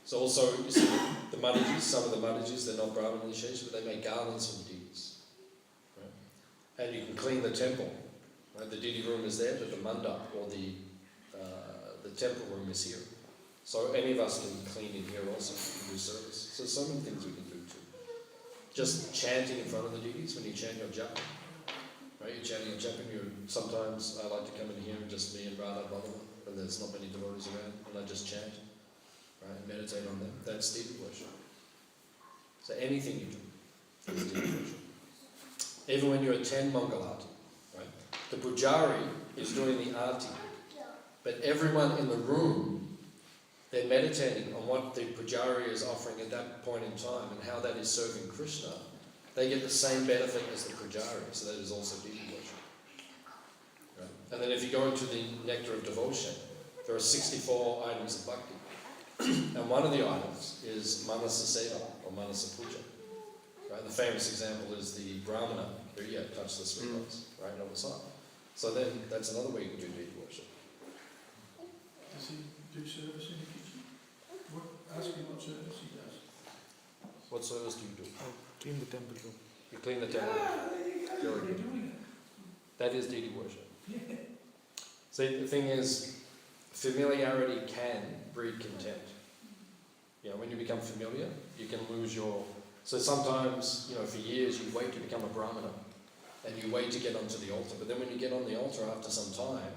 A: So also, you see, the Madhijis, some of the Madhijis, they're not Brahman initiation, but they make garlands for the deities. Right? And you can clean the temple. Right? The deity room is there, but the mandap, or the temple room is here. So any of us can clean in here also, we can do service. So many things we can do too. Just chanting in front of the deities when you chant your japa. Right? You're chanting your japa, sometimes I like to come in here and just me and Radha Bhagavatam, and there's not many devotees around, and I just chant. Right, and meditate on them. That's deity worship. So anything you do is deity worship. Even when you attend Mangalarti, right? The pujari is doing the arti, but everyone in the room, they're meditating on what the pujari is offering at that point in time and how that is serving Krishna. They get the same benefit as the pujari, so that is also deity worship. Right? And then if you go into the nectar of devotion, there are 64 items of bhakti. And one of the items is Manasa Seva or Manasa Puja. Right? The famous example is the Brahmana who touched the sweetness, right, on the side. So then that's another way you can do deity worship.
D: Does he do service in the kitchen? Ask him what service he does.
A: What service do you do?
D: I clean the temple room.
A: You clean the temple.
D: You're doing it.
A: That is deity worship.
D: Yeah.
A: See, the thing is, familiarity can breed contempt. When you become familiar, you can lose your... So sometimes, for years you wait to become a brahmana and you wait to get onto the altar. But then when you get on the altar after some time,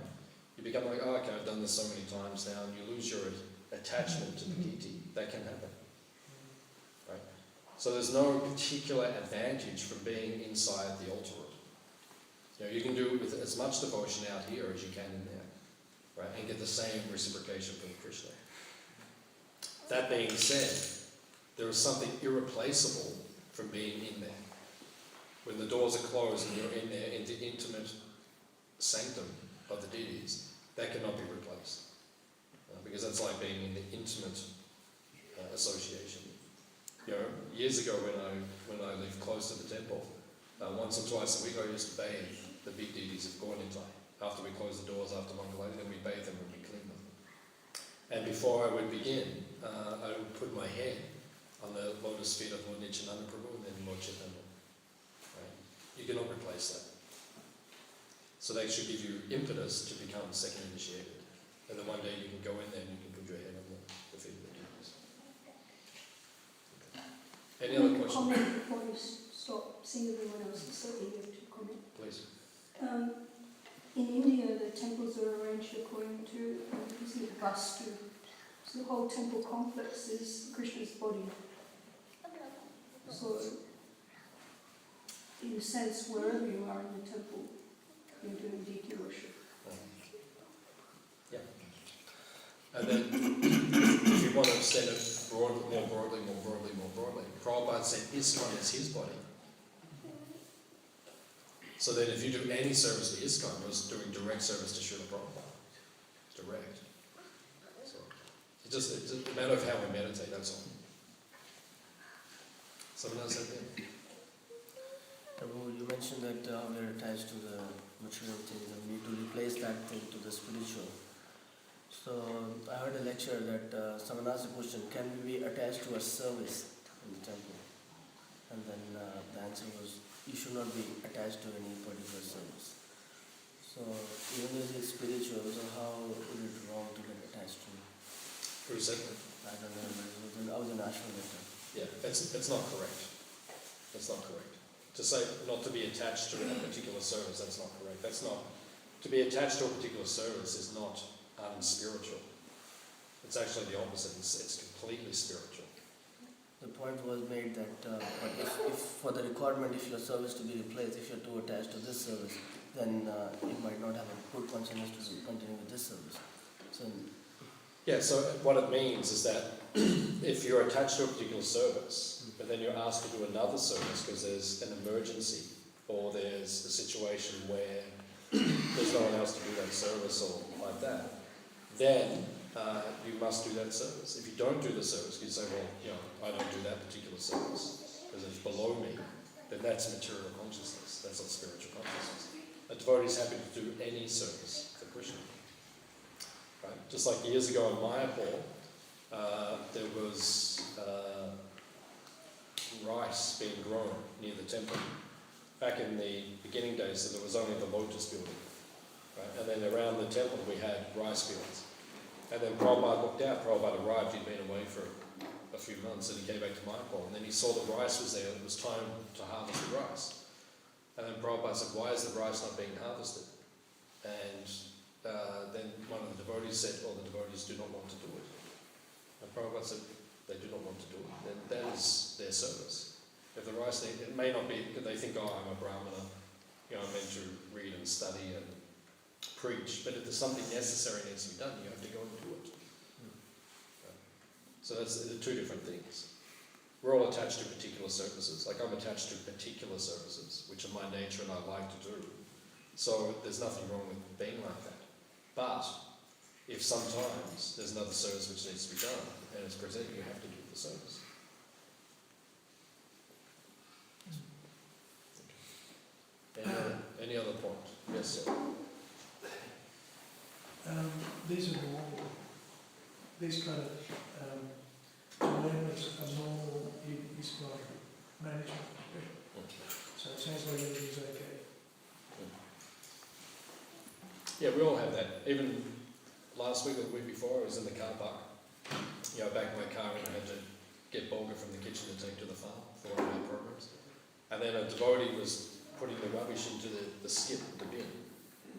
A: you become like, oh, okay, I've done this so many times now, and you lose your attachment to the deity. That can happen. So there's no particular advantage from being inside the altar room. You know, you can do it with as much devotion out here as you can in there, right? And get the same reciprocation from Krishna. That being said, there is something irreplaceable from being in there. When the doors are closed and you're in there, in the intimate sanctum of the deities, that cannot be replaced. Because that's like being in the intimate association. You know, years ago when I lived close to the temple, once or twice a week I used to bathe the big deities of Gornintai. After we closed the doors after Mangalati, then we bathe them and we clean them. And before I would begin, I would put my hand on the lotus feet of Lord Nityananda Prabhu and then Lord Chaitanya. Right? You cannot replace that. So that should give you impetus to become second initiated. And then one day you can go in there and you can put your head on the feet of the deities. Okay. Any other questions?
F: Comment before you stop, seeing everyone else is so eager to comment.
A: Please.
F: In India, the temples are arranged according to Vastu. So the whole temple complex is Krishna's body. So, in a sense, wherever you are in the temple, you're doing deity worship.
A: Yeah. And then, if you want to extend it more broadly, Prabhupada said ISKCON is his body. So then if you do any service to ISKCON, it was doing direct service to Srila Prabhupada. Direct. So it's a matter of how we meditate, that's all. Someone else said that?
G: Prabhu, you mentioned that we're attached to the material things and we need to replace that thing to the spiritual. So I heard a lecture that someone asked a question, can we be attached to a service in the temple? And then the answer was, you should not be attached to any particular service. So even though it's spiritual, so how is it wrong to get attached to?
A: Who said that?
G: I don't know, I was in Ashram later.
A: Yeah, it's not correct. That's not correct. To say not to be attached to a particular service, that's not correct. That's not, to be attached to a particular service is not unspiritual. It's actually the opposite, it's completely spiritual.
G: The point was made that if for the requirement, if your service to be replaced, if you're too attached to this service, then you might not have a good consciousness to continue with this service. So,
A: yeah, so what it means is that if you're attached to a particular service, but then you're asked to do another service because there's an emergency or there's a situation where there's no one else to do that service or like that, then you must do that service. If you don't do the service, you say, well, you know, I don't do that particular service because it's below me, then that's material consciousness. That's not spiritual consciousness. A devotee is happy to do any service for Krishna. Right? Just like years ago in Mayapur, there was rice being grown near the temple. Back in the beginning days, so there was only the lotus building. Right? And then around the temple we had rice fields. And then Prabhupada looked out, Prabhupada arrived, he'd been away for a few months and he came back to Mayapur and then he saw the rice was there, it was time to harvest the rice. And then Prabhupada said, why is the rice not being harvested? And then one of the devotees said, well, the devotees do not want to do it. And Prabhupada said, they do not want to do it. Then that is their service. If the rice, it may not be, they think, oh, I'm a Brahmana, you know, I'm meant to read and study and preach, but if there's something necessary needs to be done, you have to go and do it. So that's the two different things. We're all attached to particular services. Like I'm attached to particular services, which are my nature and I like to do. So there's nothing wrong with being like that. But if sometimes there's another service which needs to be done and it's presented, you have to do the service. Any other point? Yes, sir.
D: These are normal. These kind of commandments are normal in ISKCON management. So it sounds like everything's okay.
A: Yeah, we all have that. Even last week or the week before, I was in the car park. You know, back in my car and I had to get bulgur from the kitchen to take to the farm for one of our programs. And then a devotee was putting the rubbish into the skip, the bin.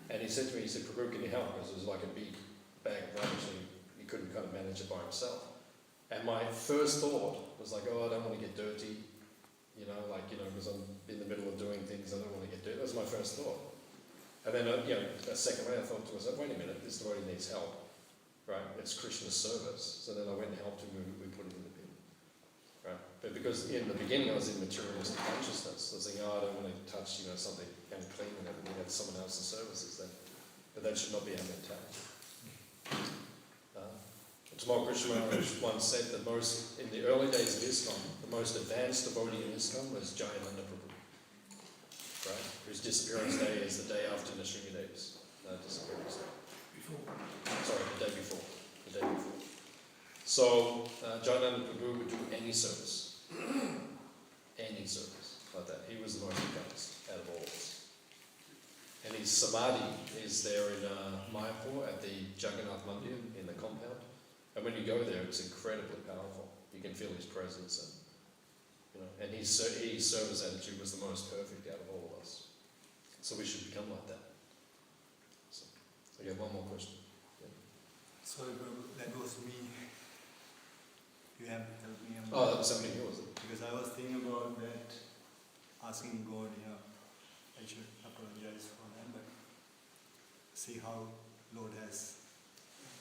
A: And he said to me, he said, Prabhu, can you help? Because it was like a big bag of rubbish and he couldn't kind of manage it by himself. And my first thought was like, oh, I don't want to get dirty. because I'm in the middle of doing things I don't want to get to. That was my first thought. And then, a second later I thought to myself, wait a minute, this devotee needs help, right? It's Krishna's service. So then I went and helped him, we put him in the bin, right? But because in the beginning I was in materialistic consciousness, I was thinking, I don't want to touch, something unclean and everything, that's someone else's services then. But that should not be our mentality. Tomorrow Krishna Maharaj once said that in the early days of ISKCON, the most advanced devotee in ISKCON was Jayananda Prabhu, right? Whose disappearance day is the day after Nrsimhadeva's disappearance day. The day before. So Jayananda Prabhu would do any service like that. He was the most advanced out of all of us. And his samadhi is there in Mayapur at the Jagannath Mandir in the compound. And when you go there, it's incredibly powerful. You can feel his presence, and his service attitude was the most perfect out of all of us. So we should become like that. So yeah, one more question. Yeah.
J: Sorry, Prabhu, that was me. You have helped me.
A: Oh, that was something new, was it?
J: Because I was thinking about that, asking God, I should apologize for that, but see how Lord has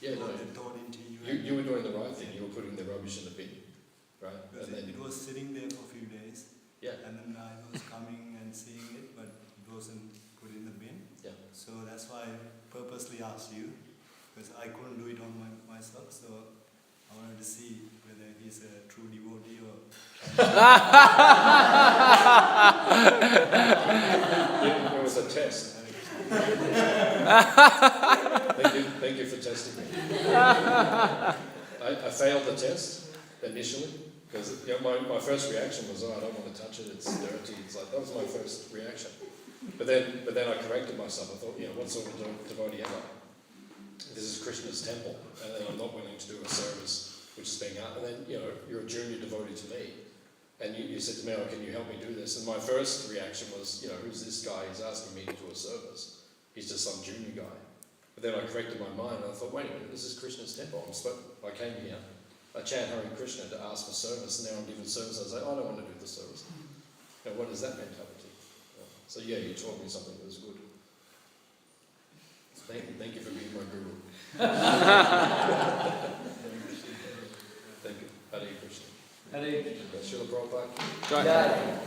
J: brought the thought into you.
A: You were doing the right thing. You were putting the rubbish in the bin, right?
J: Because
A: and then
J: it was sitting there for a few days.
A: Yeah.
J: And then I was coming and seeing it, but it wasn't put in the bin.
A: Yeah.
J: So that's why I purposely asked you, because I couldn't do it on myself. So I wanted to see whether he's a true devotee or.
A: It was a test. Thank you for testing me. I failed the test initially because my first reaction was, I don't want to touch it. It's dirty. It's like that was my first reaction. But then I corrected myself. I thought, what sort of devotee am I? This is Krishna's temple, and then I'm not willing to do a service which is being out. And then you're a junior devotee to me, and you said to me, can you help me do this? And my first reaction was, who's this guy? He's asking me to do a service. He's just some junior guy. But then I corrected my mind and I thought, wait a minute, this is Krishna's temple. I came here, I chant Hare Krishna to ask for service, and now I'm given service. I say, I don't want to do the service. Now, what is that mentality? So you taught me something that was good. So thank you for being my guru. Thank you. Hare Krishna.
B: Hare Krishna.
A: Srila Prabhupada.
B: Jai.